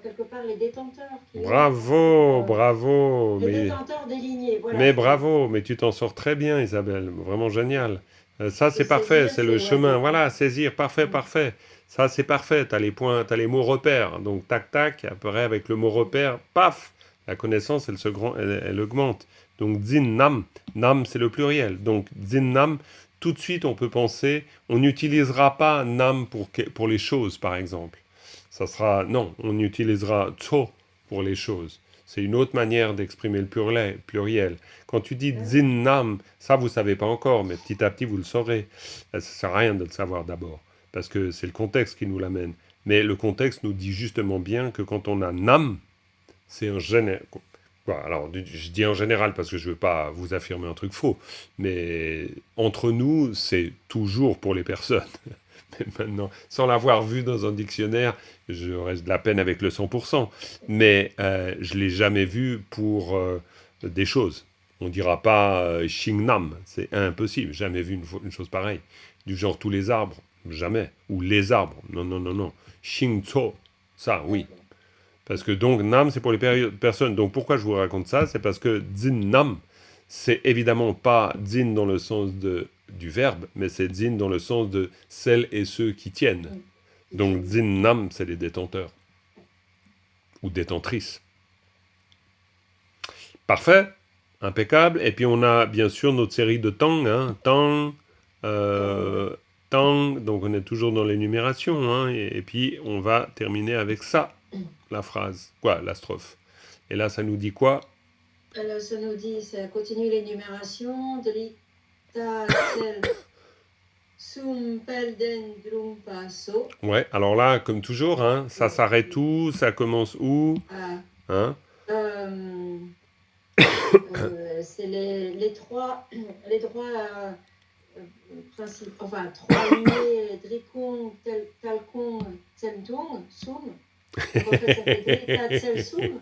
quelque part, les détenteurs. Bravo, bravo. Les détenteurs des lignées, voilà. Mais bravo, mais tu t'en sors très bien, Isabelle. Vraiment génial. Ça, c'est parfait, c'est le chemin. Voilà, saisir, parfait, parfait. Ça, c'est parfait. Tu as les points, tu as les mots repères. Donc, tac, tac, après, avec le mot repère, paf, la connaissance, elle augmente. Donc, zin nam. Nam, c'est le pluriel. Donc, zin nam, tout de suite, on peut penser, on n'utilisera pas nam pour les choses, par exemple. Ça sera, non, on utilisera tso pour les choses. C'est une autre manière d'exprimer le pluriel. Quand tu dis zin nam, ça vous ne savez pas encore, mais petit à petit vous le saurez. Ça ne sert à rien de le savoir d'abord, parce que c'est le contexte qui nous l'amène. Mais le contexte nous dit justement bien que quand on a nam, c'est un Voilà, alors, je dis en général parce que je ne veux pas vous affirmer un truc faux, mais entre nous, c'est toujours pour les personnes. Mais maintenant, sans l'avoir vu dans un dictionnaire, je reste de la peine avec le 100%. Mais je ne l'ai jamais vu pour des choses. On ne dira pas Shingnam, c'est impossible. Jamais vu une chose pareille. Du genre tous les arbres, jamais. Ou les arbres, non, non, non, non. Shingzo, ça, oui. Parce que donc Nam, c'est pour les personnes. Donc pourquoi je vous raconte ça? C'est parce que Zin Nam, c'est évidemment pas Zin dans le sens du verbe, mais c'est Zin dans le sens de celles et ceux qui tiennent. Donc Zin Nam, c'est les détenteurs. Ou détentrices. Parfait, impeccable. Et puis on a bien sûr notre série de Tang. Hein. Tang, Tang, donc on est toujours dans l'énumération. Hein. Et puis on va terminer avec ça. La phrase, quoi, la strophe. Et là, ça nous dit quoi? Alors, ça nous dit, ça continue l'énumération de l'ita tel sum pelden drumpa so. Ouais, alors là, comme toujours, hein, ça s'arrête où? Ça commence où? Hein? C'est les trois principes, enfin, trois lignées, drikung, talkung, tseltung, sum. Donc, en fait, ça fait drita, tsel, sum.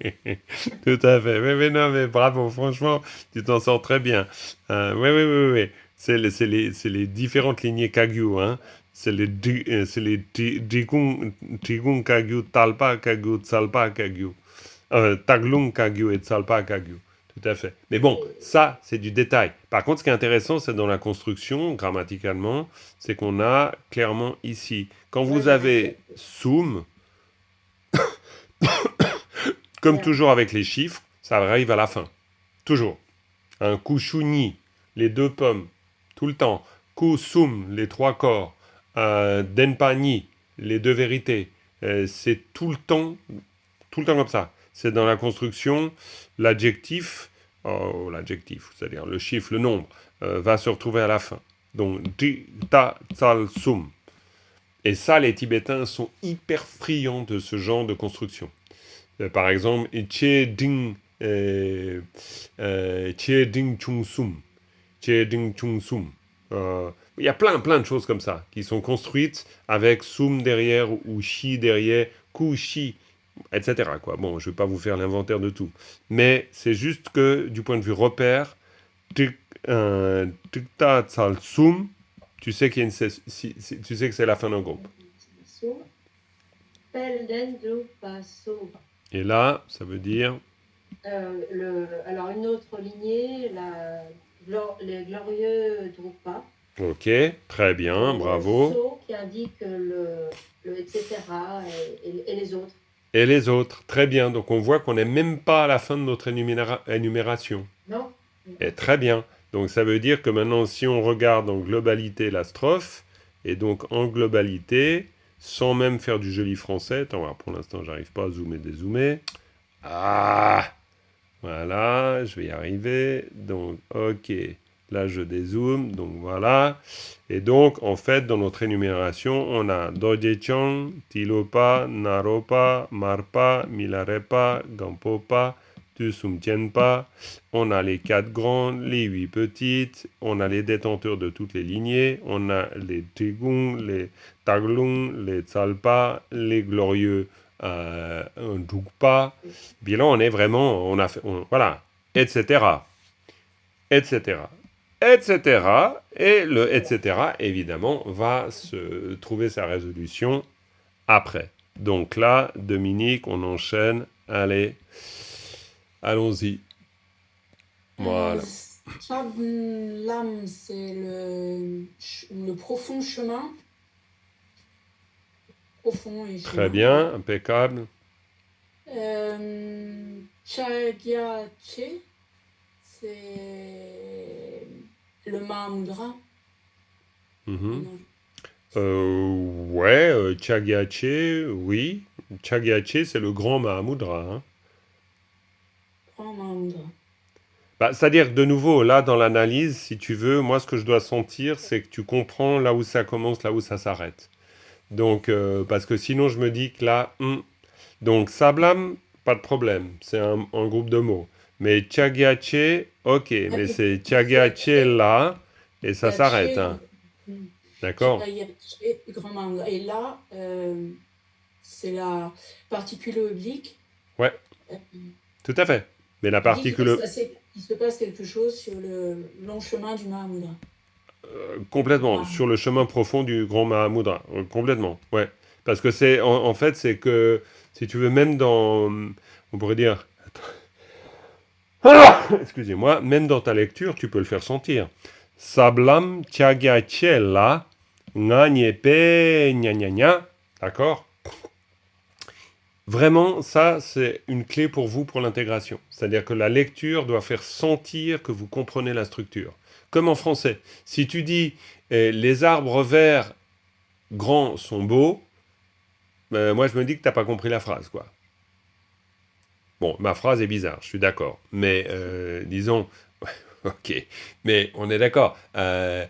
Tout à fait. Mais non, mais bravo, franchement, tu t'en sors très bien. Oui. C'est les différentes lignées Kagyu, hein. C'est les Trigung Kagyu, Talpa Kagyu, Tsalpa Kagyu. Taglung Kagyu et Tsalpa Kagyu. Tout à fait. Mais bon, ça, c'est du détail. Par contre, ce qui est intéressant, c'est dans la construction, grammaticalement, c'est qu'on a clairement ici. Quand vous avez sum, comme toujours avec les chiffres, ça arrive à la fin. Toujours. Un kushuni, les deux pommes, tout le temps. Kusum, les trois corps. Denpani, les deux vérités. C'est tout le temps comme ça. C'est dans la construction, l'adjectif, c'est-à-dire le chiffre, le nombre, va se retrouver à la fin. Donc, di, ta, tsal, sum. Et ça, les Tibétains sont hyper friands de ce genre de construction. Par exemple, Che Ding Chung Sum. Che Ding Chung Sum. Il y a plein de choses comme ça qui sont construites avec Sum derrière ou Shi derrière, Ku Shi, etc. Quoi. Bon, je ne vais pas vous faire l'inventaire de tout. Mais c'est juste que du point de vue repère, Tikta Tsal Sum, tu sais qu'il y a tu sais que c'est la fin d'un groupe. Et là, ça veut dire alors, une autre lignée, les glorieux Drupa. Ok, très bien, bravo. So qui indique le etc. et les autres. Et les autres, très bien. Donc, on voit qu'on n'est même pas à la fin de notre énumération. Non. Et très bien. Donc, ça veut dire que maintenant, si on regarde en globalité la strophe, et donc en globalité, sans même faire du joli français, attends, alors, pour l'instant, j'arrive pas à zoomer, dézoomer. Ah, voilà, je vais y arriver. Donc, ok, là je dézoome, donc voilà. Et donc, en fait, dans notre énumération, on a Dojechang, Tilopa, Naropa, Marpa, Milarepa, Gampopa, Tusumtienpa. On a les 4 grandes, les 8 petites. On a les détenteurs de toutes les lignées. On a les Trigung, les Taglung, les Tsalpa, les glorieux. Un Drukpa, puis là on est vraiment, voilà, etc. Et le etc. évidemment va se trouver sa résolution après. Donc là, Dominique, on enchaîne, allons-y. Voilà. Chaglam, c'est le profond chemin. Profond et très bien, impeccable. Chagyache, c'est le Mahamudra. Ouais, Chagyache, oui. Chagyache, c'est le grand Mahamudra. Hein. Grand Mahamudra. Bah, c'est-à-dire, de nouveau, là, dans l'analyse, si tu veux, moi, ce que je dois sentir, c'est que tu comprends là où ça commence, là où ça s'arrête. Donc, parce que sinon, je me dis que là, donc Sablam, pas de problème, c'est un groupe de mots. Mais Tiagiache, ok, mais c'est Tiagiache là, et ça s'arrête, hein. D'accord? Grand manga. Et là, c'est la particule oblique. Ouais, tout à fait. Mais la particule... Il se passe quelque chose sur le long chemin du Mahamudra. Complètement, sur le chemin profond du grand Mahamudra. Complètement, ouais. Parce que c'est, en fait, c'est que, si tu veux, même dans... On pourrait dire... Excusez-moi, même dans ta lecture, tu peux le faire sentir. Sablam tiagachela pe gna gna gna. D'accord? Vraiment, ça, c'est une clé pour vous pour l'intégration. C'est-à-dire que la lecture doit faire sentir que vous comprenez la structure. Comme en français. Si tu dis les arbres verts grands sont beaux, moi je me dis que tu n'as pas compris la phrase, quoi. Bon, ma phrase est bizarre, je suis d'accord. Mais disons, ok, mais on est d'accord. Le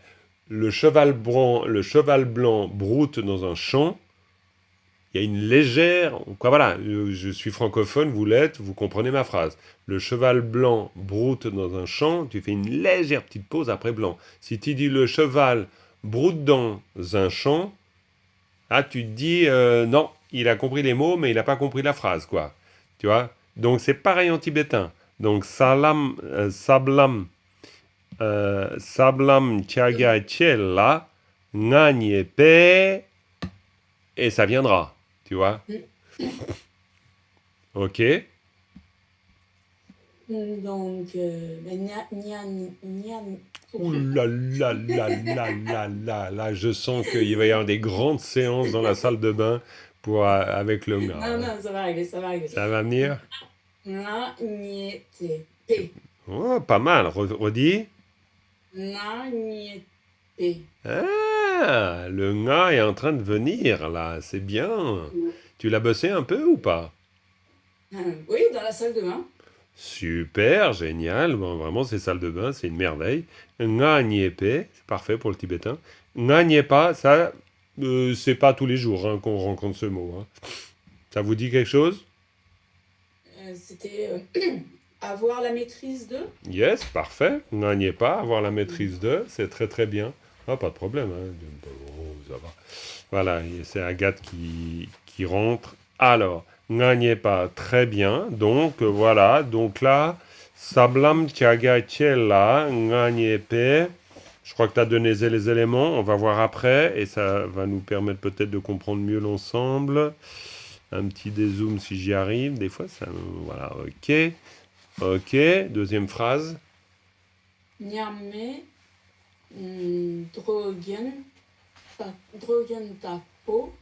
cheval blanc broute dans un champ. Il y a une légère... Quoi, voilà, je suis francophone, vous l'êtes, vous comprenez ma phrase. Le cheval blanc broute dans un champ, tu fais une légère petite pause après blanc. Si tu dis le cheval broute dans un champ, là tu te dis non, il a compris les mots, mais il n'a pas compris la phrase, quoi. Tu vois? Donc c'est pareil en tibétain. Donc sablam tiaga chela ngagne pe et ça viendra. Tu vois? Ok. Donc, Ouh là là là là là là là, je sens qu'il va y avoir des grandes séances dans la salle de bain pour, avec le gars. Non, ça va arriver, ça va arriver. Ça va venir? Oh, pas mal. Redis. Ah, le nga est en train de venir, là. C'est bien. Tu l'as bossé un peu ou pas? Oui, dans la salle de bain. Super, génial. Bon, vraiment, ces salles de bain, c'est une merveille. Nga Niepe, c'est parfait pour le tibétain. Nga Niepa, ça, c'est pas tous les jours hein, qu'on rencontre ce mot. Hein. Ça vous dit quelque chose? C'était avoir la maîtrise de. Yes, parfait. Nga Niepa, avoir la maîtrise de, c'est très très bien. Ah, pas de problème. Hein. Oh, ça va. Voilà, c'est Agathe qui rentre. Alors, Nga pas très bien. Donc, voilà. Donc là, Sablam Tiaga Chela, Nga pe. Je crois que tu as donné les éléments. On va voir après. Et ça va nous permettre peut-être de comprendre mieux l'ensemble. Un petit dézoom si j'y arrive. Des fois, ça... Voilà, ok. Ok, deuxième phrase. Nyame drogen tapo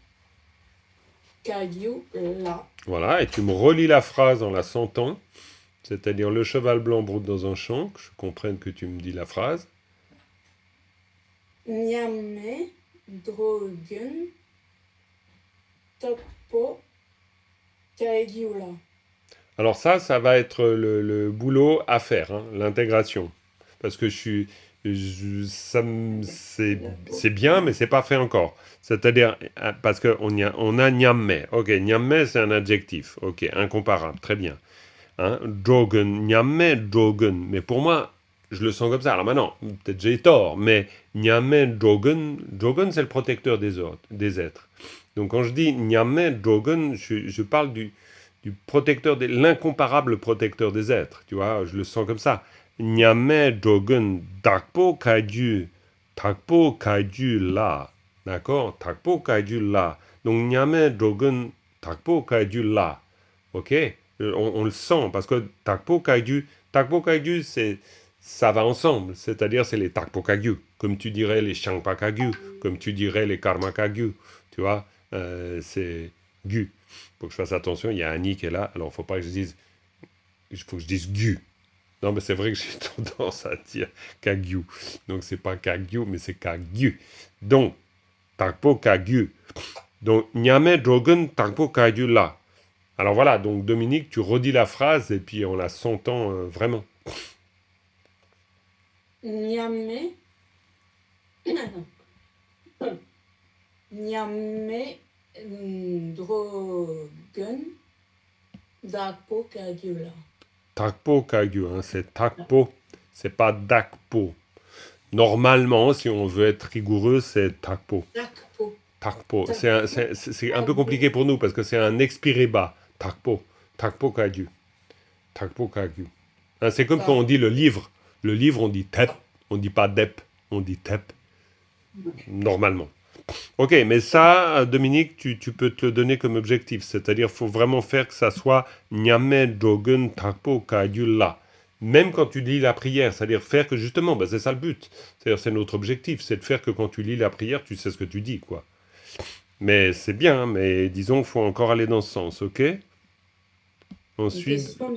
kagyu la. Voilà, et tu me relis la phrase en la sentant. C'est-à-dire le cheval blanc broute dans un champ, que je comprenne que tu me dis la phrase. Nyame drogen tapo kagyu la. Alors ça va être le boulot à faire, hein, l'intégration. Parce que c'est bien, mais c'est pas fait encore. C'est-à-dire, parce qu'on a Nyamme. Ok, Nyamme, c'est un adjectif. Ok, incomparable, très bien. Hein, Drogen, Nyamme, Drogen. Mais pour moi, je le sens comme ça. Alors maintenant, peut-être j'ai tort, mais Nyamme, Drogen, Drogen, c'est le protecteur des êtres. Donc quand je dis Nyamme, Drogen, je parle du protecteur l'incomparable protecteur des êtres, tu vois, je le sens comme ça. Nyame Dogen Dakpo Kaiju la, d'accord, Takpo Kaiju la. Donc Nyame Dogen Takpo Kaiju la, ok, on le sent parce que Takpo Kaiju, ça va ensemble, c'est-à-dire c'est les Takpo Kaiju, comme tu dirais les Shangpa Kaiju, comme tu dirais les Karma Kaiju, tu vois, c'est Gu. Faut que je fasse attention, il y a Annie qui est là, alors faut pas que je dise... Il faut que je dise Gu. Non, mais c'est vrai que j'ai tendance à dire Kagyu. Donc c'est pas Kagyu, mais c'est Kagyu. Donc, Takpo Kagyu. Donc, Nyame Drogen Takpo Kagyu là. Alors voilà, donc Dominique, tu redis la phrase et puis on la sentant vraiment. Nyame Nyame Drogen Dakpo Kagyu la. Takpo kagyu, hein, c'est takpo, c'est pas dakpo. Normalement, si on veut être rigoureux, c'est takpo. Takpo. Takpo. C'est un peu compliqué pour nous parce que c'est un expiré bas. Takpo. Takpo kagyu. Takpo kagyu. Hein, c'est comme quand on dit le livre. Le livre, on dit tep. On dit pas dep. On dit tep. Normalement. Ok, mais ça, Dominique, tu peux te le donner comme objectif. C'est-à-dire, il faut vraiment faire que ça soit Nyame Dogen Takpo Kagyu La. Même quand tu lis la prière, c'est-à-dire faire que justement, c'est ça le but. C'est-à-dire, c'est notre objectif, c'est de faire que quand tu lis la prière, tu sais ce que tu dis, quoi. Mais c'est bien, mais disons qu'il faut encore aller dans ce sens, ok? Une Ensuite, question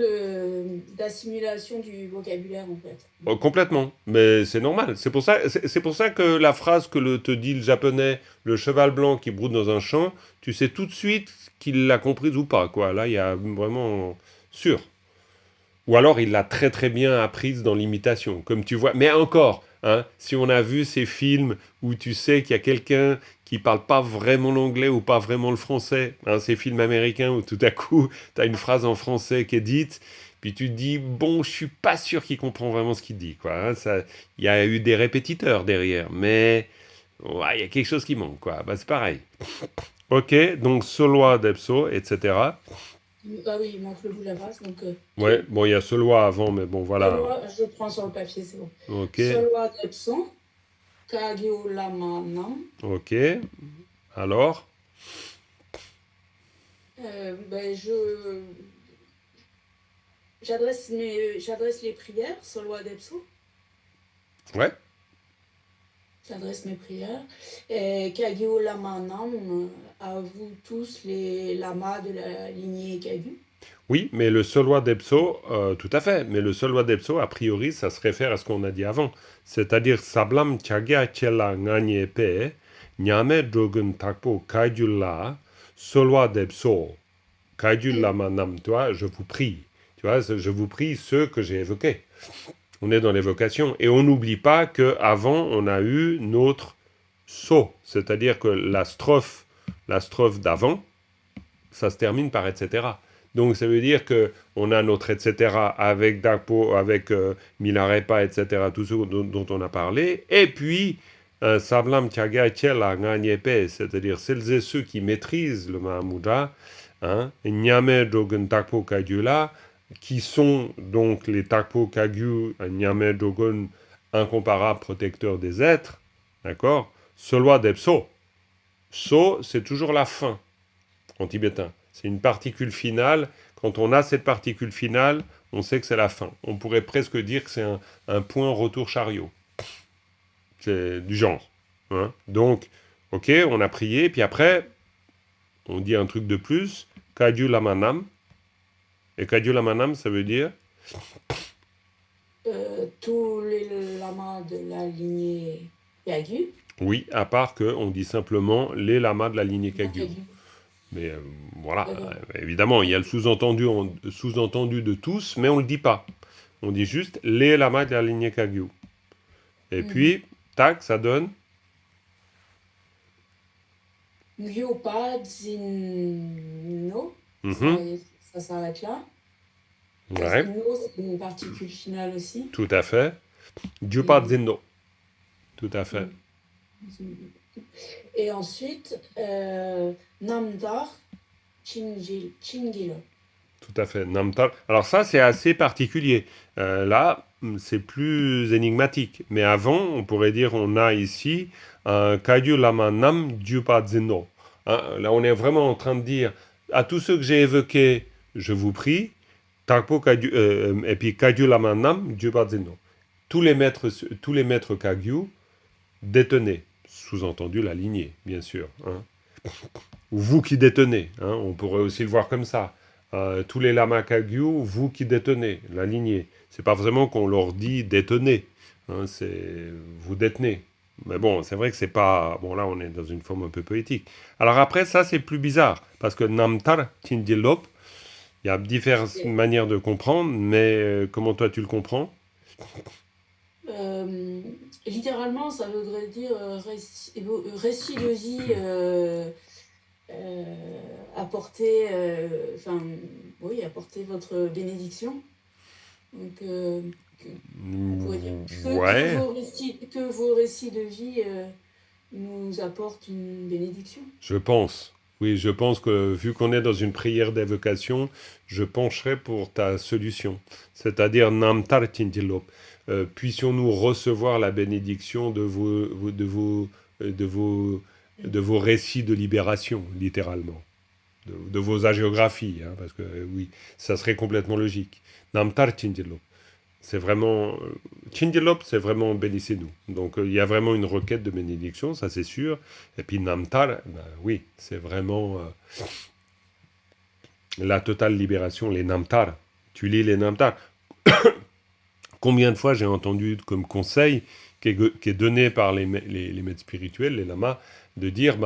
d'assimilation du vocabulaire, en fait. oh, complètement, mais c'est normal. C'est pour ça que la phrase que te dit le japonais, le cheval blanc qui broute dans un champ, tu sais tout de suite qu'il l'a comprise ou pas, quoi. Là, il y a vraiment sûr. Ou alors il l'a très très bien apprise dans l'imitation, comme tu vois. Mais encore, hein, si on a vu ces films où tu sais qu'il y a quelqu'un qui parle pas vraiment l'anglais ou pas vraiment le français, hein, ces films américains où tout à coup tu as une phrase en français qui est dite, puis tu te dis bon, je suis pas sûr qu'il comprend vraiment ce qu'il dit, quoi. Hein, ça, il y a eu des répétiteurs derrière, mais ouais, il y a quelque chose qui manque, quoi. Bah, c'est pareil. Ok, donc Soloa Depso, etc. Ah oui, il manque le bout de la phrase, donc... Ouais, bon, il y a Soloa avant, mais bon, voilà. Solwa, je prends sur le papier, c'est bon. Ok, Solwa Depson, Kagyo Lama Nam. ok. Alors, Ben, j'adresse les prières, Solwa Depso. ouais, J'adresse mes prières. Et Kagyo Lama Nam, à vous tous les lamas de la lignée Kagyu. oui, mais le Soloa Depso, tout à fait, mais le Soloa Depso, a priori, ça se réfère à ce qu'on a dit avant. C'est-à-dire, Sablam Tchagia Chela Nganye Pe, Nyame Drogun Takpo Kaidula, Soloa Depso, Kaidula Manam, toi, je vous prie. Tu vois, je vous prie ceux que j'ai évoqués. On est dans l'évocation. Et on n'oublie pas qu'avant, on a eu notre so, c'est-à-dire que la strophe d'avant, ça se termine par etc. Donc ça veut dire que on a notre etc. avec Dakpo, avec Milarepa, etc. Tout ce dont on a parlé. Et puis, Sablam Tiaga Tchela Nganyepé, c'est-à-dire celles et ceux qui maîtrisent le Mahamudra, hein, Nyame Dogen Dakpo Kagula, qui sont donc les Takpo Kagyu, Nyame Dogon, incomparable protecteur des êtres, d'accord? Solwa Depso. So, c'est toujours la fin en tibétain. C'est une particule finale. Quand on a cette particule finale, on sait que c'est la fin. On pourrait presque dire que c'est un point retour chariot. C'est du genre. Hein. Donc, ok, on a prié, puis après, on dit un truc de plus. Kagyu Lamanam. Et Kagyu Lamanam, ça veut dire Tous les lamas de la lignée Kagyu. oui, à part qu'on dit simplement les lamas de la lignée Kagyu. Mais voilà, évidemment, il y a le sous-entendu de tous, mais on ne le dit pas. On dit juste les lamas de la lignée Kagyu. Et puis, tac, ça donne Gyopa Zinno. Ça s'arrête là. Ouais. No, c'est une particule finale aussi. Tout à fait. Gyupa Zinno. Tout à fait. Et ensuite, Namdar Chingilo. Tout à fait. Namtar. Alors ça, c'est assez particulier. Là, c'est plus énigmatique. Mais avant, on pourrait dire, on a ici un Kagyu Lama Nam Gyupa Zinno. Hein, là, on est vraiment en train de dire, à tous ceux que j'ai évoqués, je vous prie, Takpo Kagyu, et puis Kagyu Lama Nam Gyupa Zinno. Tous les maîtres Kagyu, détenez. Sous-entendu la lignée, bien sûr. Hein. Ou vous qui détenez. Hein, on pourrait aussi le voir comme ça. Tous les lamas Kagyu, vous qui détenez la lignée. C'est pas vraiment qu'on leur dit détenez, hein, c'est vous détenez. Mais bon, c'est vrai que c'est pas... Bon, là, on est dans une forme un peu poétique. Alors après, ça, c'est plus bizarre, parce que Namtar Tindilop, il y a différentes manières de comprendre, mais comment toi, tu le comprends? Littéralement, ça voudrait dire récit de vie apporter votre bénédiction. Donc, on pourrait dire Ouais, que vos récits de vie nous apportent une bénédiction. je pense. Oui, je pense que vu qu'on est dans une prière d'évocation, je pencherai pour ta solution. C'est-à-dire Namtar Tindilop. Puissions-nous recevoir la bénédiction de vos récits de libération, littéralement. De vos hagiographies, hein, parce que oui, ça serait complètement logique. Namtar Tindilop. C'est vraiment. Tindilop, c'est vraiment bénissez-nous. Donc il y a vraiment une requête de bénédiction, ça c'est sûr. Et puis Namtar, ben, oui, c'est vraiment la totale libération, les Namtar. Tu lis les Namtar. Combien de fois j'ai entendu comme conseil qui est donné par les maîtres spirituels, les lamas, de dire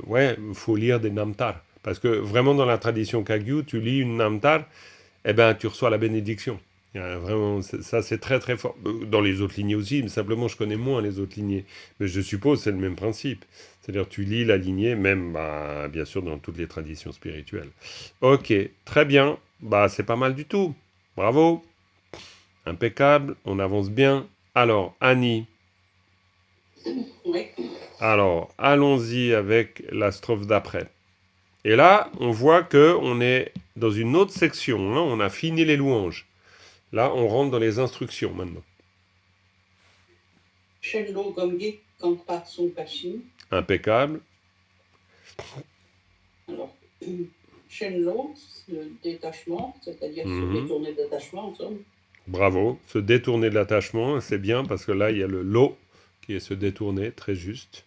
ouais, il faut lire des Namtar. Parce que vraiment dans la tradition Kagyu, tu lis une Namtar, eh ben tu reçois la bénédiction. Il y a vraiment, ça c'est très très fort. Dans les autres lignées aussi, mais simplement je connais moins les autres lignées. Mais je suppose c'est le même principe. C'est-à-dire tu lis la lignée, même bien sûr dans toutes les traditions spirituelles. Ok, très bien. Bah c'est pas mal du tout. Bravo. Impeccable, on avance bien. Alors, Annie, Oui. alors, allons-y avec la strophe d'après. Et là, on voit que on est dans une autre section, hein, on a fini les louanges. Là, on rentre dans les instructions maintenant. Shenlo Gomgi Kampa Sumpashin. Impeccable. Alors, Shenlo, le détachement, c'est-à-dire se détourner d'attachement, en somme. Bravo. Se détourner de l'attachement, c'est bien parce que là, il y a le lo qui est se détourner, très juste.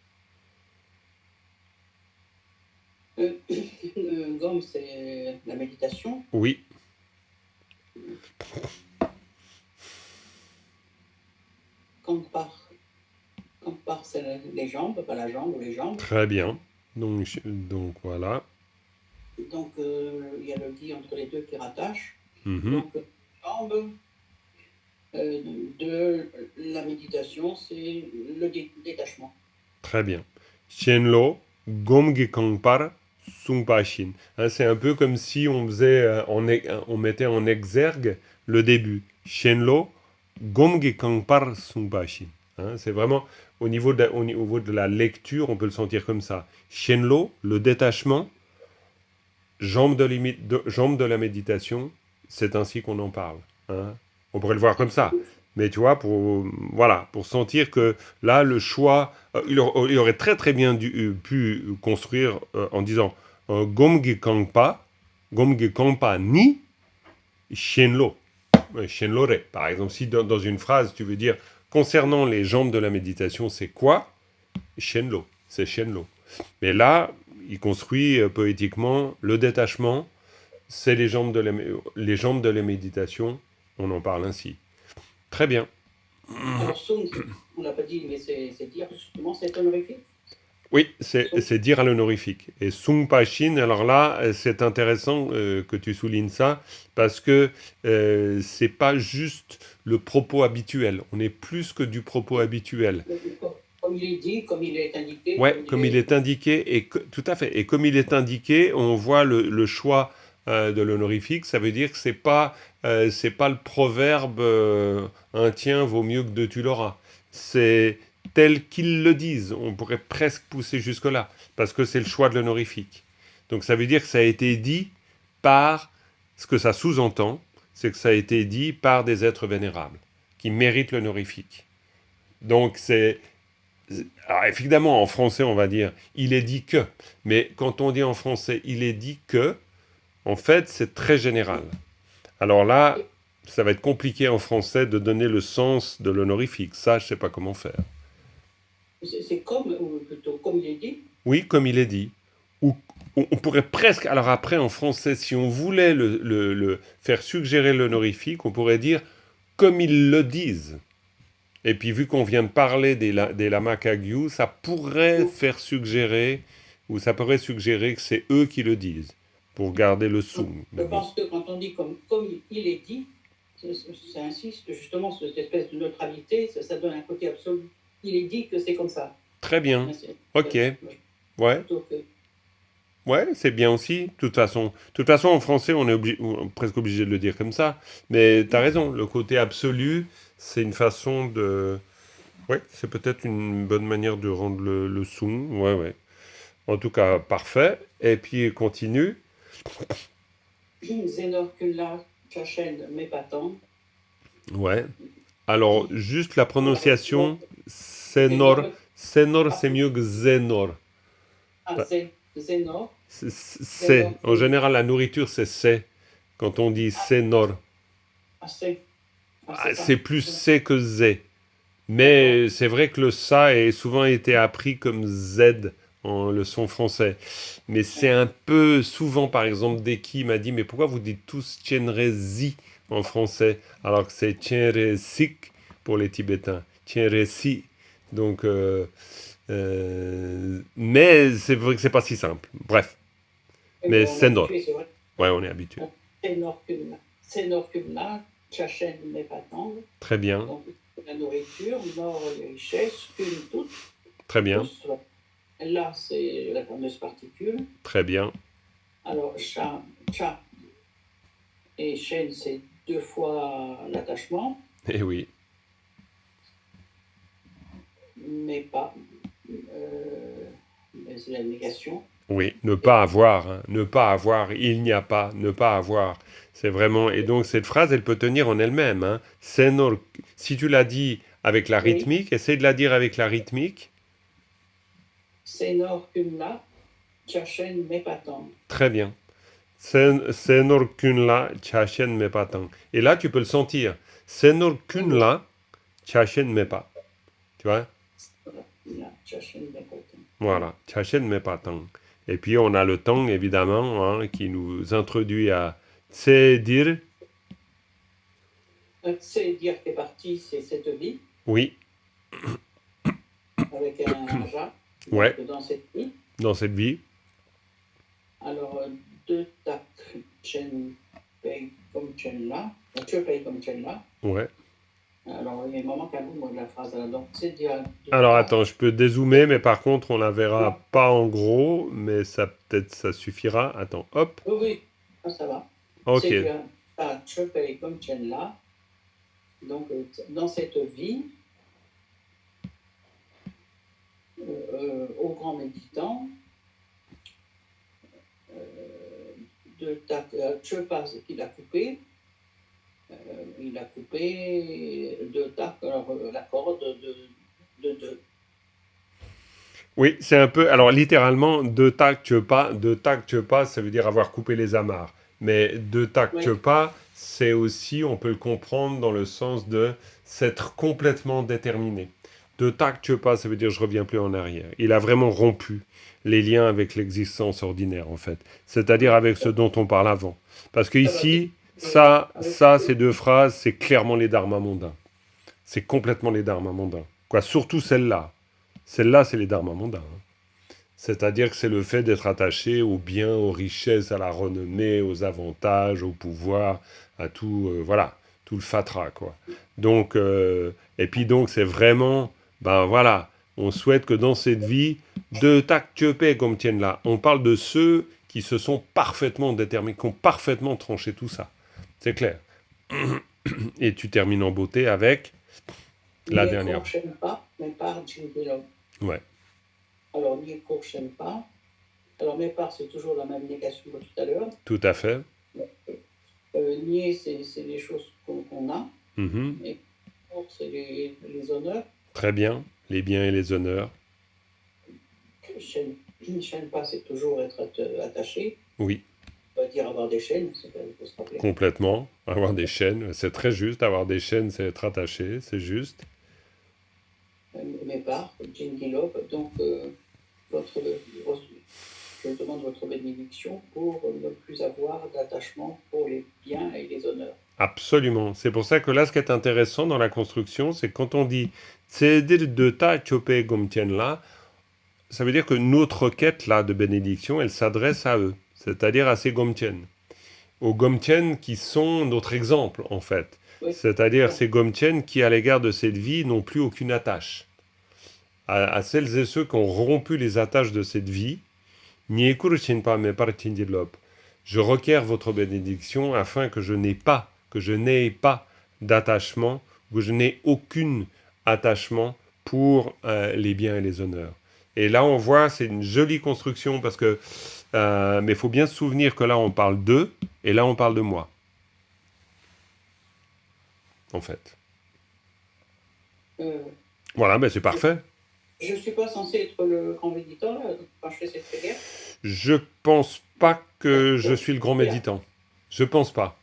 Gom, c'est la méditation. Oui. Kampar, c'est les jambes, pas la jambe ou les jambes. Très bien. Donc voilà. Donc, il y a le di entre les deux qui rattache. Mm-hmm. Donc, jambes de la méditation, c'est le détachement. Très bien. Shenlo, Gomge Kangpar, Sungpashin. Hein, c'est un peu comme si on faisait, on mettait en exergue le début. Shenlo, Gomge Kangpar, Sungpashin. Hein, c'est vraiment au niveau de la lecture, on peut le sentir comme ça. Shenlo, le détachement, jambe de la méditation, c'est ainsi qu'on en parle. Hein. On pourrait le voir comme ça. Mais tu vois, pour sentir que là, le choix, il aurait très très bien pu construire en disant Gomge Kangpa ni Shenlo. Shenlore. Par exemple, si dans une phrase, tu veux dire concernant les jambes de la méditation, c'est quoi? Shenlo. C'est Shenlo. Mais là, il construit poétiquement le détachement, c'est les jambes de la méditation, on en parle ainsi. Très bien. Alors, Sung, on l'a pas dit, mais c'est dire justement, c'est honorifique. Oui, c'est dire à l'honorifique. Et Sung Pashin, alors là, c'est intéressant que tu soulignes ça, parce que c'est pas juste le propos habituel. On est plus que du propos habituel. Comme il est dit, comme il est indiqué. Ouais, comme il est indiqué, tout à fait. Et comme il est indiqué, on voit le choix de l'honorifique. Ça veut dire que c'est pas le proverbe un tien vaut mieux que deux tu l'auras. C'est tel qu'ils le disent. On pourrait presque pousser jusque-là, parce que c'est le choix de l'honorifique. Donc ça veut dire que ça a été dit par, ce que ça sous-entend, c'est que ça a été dit par des êtres vénérables, qui méritent l'honorifique. Donc alors évidemment, en français, on va dire « il est dit que », mais quand on dit en français « il est dit que », en fait, c'est très général. Alors là, ça va être compliqué en français de donner le sens de l'honorifique. Ça, je ne sais pas comment faire. C'est comme, ou plutôt comme il est dit. Oui, comme il est dit. Ou on pourrait presque, alors après en français, si on voulait le faire suggérer l'honorifique, on pourrait dire « comme ils le disent ». Et puis, vu qu'on vient de parler des lamas Kagyu, ça pourrait faire suggérer, ou ça pourrait suggérer que c'est eux qui le disent, pour garder le sung. Je pense que quand on dit comme il est dit, ça insiste justement sur cette espèce de neutralité, ça donne un côté absolu. Il est dit que c'est comme ça. Très bien. Ok. Ouais. Ouais, c'est bien aussi. De toute façon, en français, on est presque obligé de le dire comme ça. Mais t'as raison, le côté absolu, c'est une façon de. Ouais, c'est peut-être une bonne manière de rendre le son. Ouais, ouais. En tout cas, parfait. Et puis, continue. Zenorkula Chachen Mepatan. Ouais. Alors, juste la Alors, prononciation, Senor. Senor, c'est ah, mieux que Zenor. Bah, Zenor, C'est. En Zenorkul, général, la nourriture, c'est c'est. Quand on dit Senor. c'est c'est C'est ça. plus c'est que Z. D'accord. Mais c'est vrai que le ça a souvent été appris comme Z en le son français. Mais c'est Ouais. un peu souvent, par exemple, Deki m'a dit, mais pourquoi vous dites tous Tienrezi en français alors que c'est Tienresik pour les Tibétains. Tienresi. Donc, mais c'est vrai que c'est pas si simple. Bref, Mais mais bon, on est c'est nord. habitué, c'est vrai. Ouais, on est habitué. Zenorkula Chachen Mepatan. Très bien, Donc, la nourriture, nord, les richesses, qu'une toute, très bien, tous. Là, c'est la fameuse particule. très bien. Alors, cha et shen, c'est deux fois l'attachement, Et oui. mais pas. Mais c'est la négation. Oui, ne Et pas avoir, hein, ne pas avoir, il n'y a pas, ne pas avoir. C'est vraiment. Et donc, cette phrase, elle peut tenir en elle-même. Hein. Si tu l'as dit avec la oui, rythmique, essaie de la dire avec la rythmique. senor kumla, chachen mepatan. Très bien. Senor kunla, chachen me patan. Et là, tu peux le sentir. Senor Oui, kunla, chachen me pas. Tu vois? voilà, chachen mepatan. Oui. Voilà, chachen me patan. Et puis, on a le tang, évidemment, hein, qui nous introduit à tsedir. C'est dire que parti, c'est cette vie, Oui, avec un ja, ouais, donc dans cette vie. dans cette vie. Alors, deux tac, chen pei comme chen là, che pei comme chen là. Ouais. Alors, il me manque un bout de la phrase là. Donc, c'est dire deux Alors tac. attends, je peux dézoomer, mais par contre, on la Non, verra pas en gros, mais ça peut-être ça suffira. Attends, hop. oui, oui, ça va. Ok. C'est dire tac, che pei comme chen là. Donc, dans cette vie, au grand méditant, de tac, che pas qu'il a coupé. Il a coupé deux tac, alors la corde de deux. Oui, c'est un peu. Alors littéralement, de tac pas, ça veut dire avoir coupé les amarres. Mais de tac Oui, pas, c'est aussi, on peut le comprendre dans le sens de s'être complètement déterminé. De tac pas, ça veut dire je reviens plus en arrière. Il a vraiment rompu les liens avec l'existence ordinaire, en fait. C'est-à-dire oui, avec ce dont on parle avant. Parce que ça va bien. ici, Et avec ces deux phrases, c'est clairement les dharmas mondains. C'est complètement les dharmas mondains. Quoi, surtout celle-là. Celle-là, c'est les dharmas mondains. Hein. C'est-à-dire que c'est le fait d'être attaché aux biens, aux richesses, à la renommée, aux avantages, au pouvoir, à tout, voilà, tout le fatras, quoi. Donc, et puis donc, c'est vraiment, ben voilà, on souhaite que dans cette vie, de taktiopé comme tiennent là, on parle de ceux qui se sont parfaitement déterminés, qui ont parfaitement tranché tout ça. C'est clair. Et tu termines en beauté avec la dernière. Nieko Shenpa, mais par Jinpilog. Ouais, Alors, Nieko Shenpa, alors mes parts, c'est toujours la même négation que tout à l'heure. tout à fait. Nier, c'est les choses qu'on a, Mhm. et pour, c'est les honneurs. Très bien. Les biens et les honneurs. Shenpa, c'est toujours être attaché. Oui, On va dire avoir des chaînes, il faut se rappeler. complètement. Avoir des chaînes, c'est très juste. Avoir des chaînes, c'est être attaché, c'est juste. Mes parts, Jingilop, donc je demande votre bénédiction pour ne plus avoir d'attachement pour les biens et les honneurs. Absolument. C'est pour ça que là, ce qui est intéressant dans la construction, c'est quand on dit Tsedir de ta chope gomtien là, ça veut dire que notre quête là de bénédiction, elle s'adresse à eux, c'est-à-dire à ces gomtiennes. Aux gomtiennes qui sont notre exemple, en fait. Oui, C'est-à-dire voilà. ces gomtiennes qui, à l'égard de cette vie, n'ont plus aucune attache. À celles et ceux qui ont rompu les attaches de cette vie, Niekuru shinpa me par tindilop. Je requiers votre bénédiction afin que je n'ai pas d'attachement, que je n'ai aucun attachement pour les biens et les honneurs. Et là, on voit, c'est une jolie construction parce que, mais il faut bien se souvenir que là, on parle d'eux et là, on parle de moi. En fait. Voilà, ben c'est parfait. Je ne suis pas censé être le grand méditant là, quand je fais cette prière. Je pense pas que je suis le grand méditant. Je pense pas.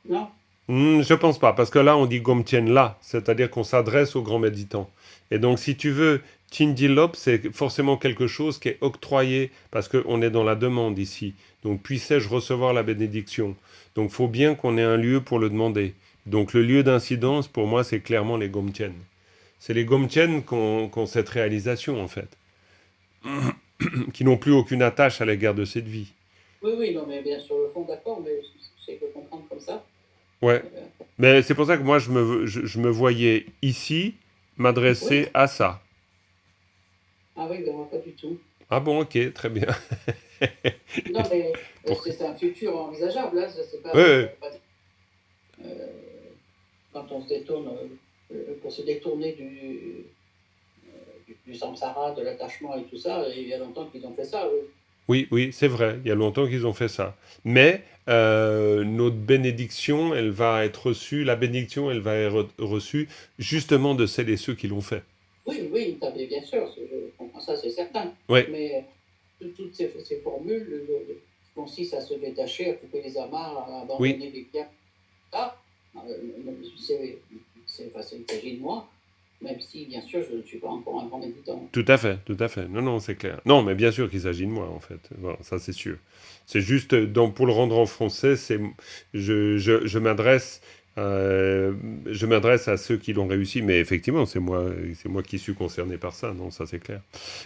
Non. Je pense pas, parce que là, on dit Gomtien là, c'est-à-dire qu'on s'adresse au grand méditant. Et donc, si tu veux, Tindilop, c'est forcément quelque chose qui est octroyé, parce qu'on est dans la demande ici. Donc, puissais-je recevoir la bénédiction? Donc, il faut bien qu'on ait un lieu pour le demander. Donc, le lieu d'incidence, pour moi, c'est clairement les Gomtien. C'est les Gomtien qui ont cette réalisation, en fait. Qui n'ont plus aucune attache à l'égard de cette vie. Oui, non, mais bien sur le fond, d'accord, mais c'est de comprendre comme ça. Ouais. Mais c'est pour ça que moi, je me voyais ici m'adresser à ça. Ah oui, ben moi, pas du tout. Ah bon, ok, très bien. Non, mais c'est un futur envisageable, là, c'est pas... quand on se détourne, pour se détourner du samsara, de l'attachement et tout ça, il y a longtemps qu'ils ont fait ça, eux. Oui, c'est vrai, il y a longtemps qu'ils ont fait ça. Mais notre bénédiction, elle va être reçue, la bénédiction, elle va être reçue justement de celles et ceux qui l'ont fait. Oui, bien sûr, je comprends ça, c'est certain. Oui. Mais toutes ces formules consistent à se détacher, à couper les amarres, à abandonner les biens. Ah, il s'agit de moi, même si, bien sûr, je ne suis pas encore un grand méditant. Tout à fait. Non, c'est clair. Non, mais bien sûr qu'il s'agit de moi, en fait. Bon, ça, c'est sûr. C'est juste, pour le rendre en français, je m'adresse à ceux qui l'ont réussi, mais effectivement, c'est moi qui suis concerné par ça, non, ça c'est clair.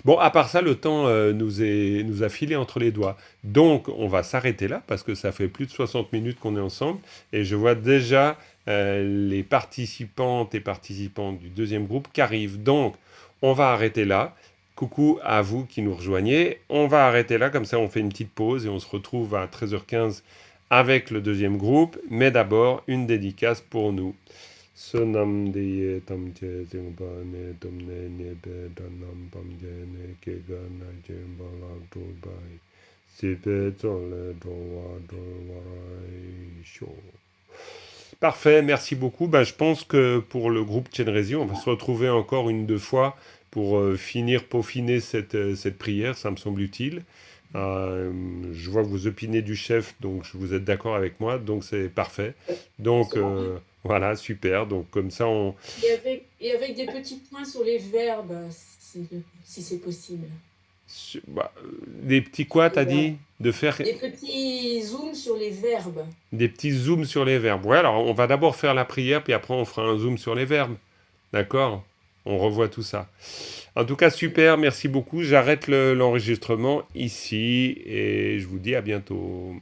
Bon, à part ça, le temps nous a filé entre les doigts. Donc, on va s'arrêter là, parce que ça fait plus de 60 minutes qu'on est ensemble, et je vois déjà les participantes et participants du deuxième groupe qui arrivent. Donc, on va arrêter là. Coucou à vous qui nous rejoignez. On va arrêter là, comme ça on fait une petite pause et on se retrouve à 13h15 avec le deuxième groupe, mais d'abord une dédicace pour nous. Parfait, merci beaucoup. Je pense que pour le groupe Chenrezio, on va se retrouver encore une, deux fois pour peaufiner cette prière, ça me semble utile. Je vois que vous opinez du chef, donc vous êtes d'accord avec moi, donc c'est parfait. Donc voilà, super. Donc comme ça, Et avec des petits points sur les verbes, si c'est possible. Des petits quoi, t'as dit? De faire... Des petits zooms sur les verbes. Des petits zooms sur les verbes. Ouais, alors on va d'abord faire la prière, puis après on fera un zoom sur les verbes. D'accord? On revoit tout ça. En tout cas, super, merci beaucoup. J'arrête l'enregistrement ici et je vous dis à bientôt.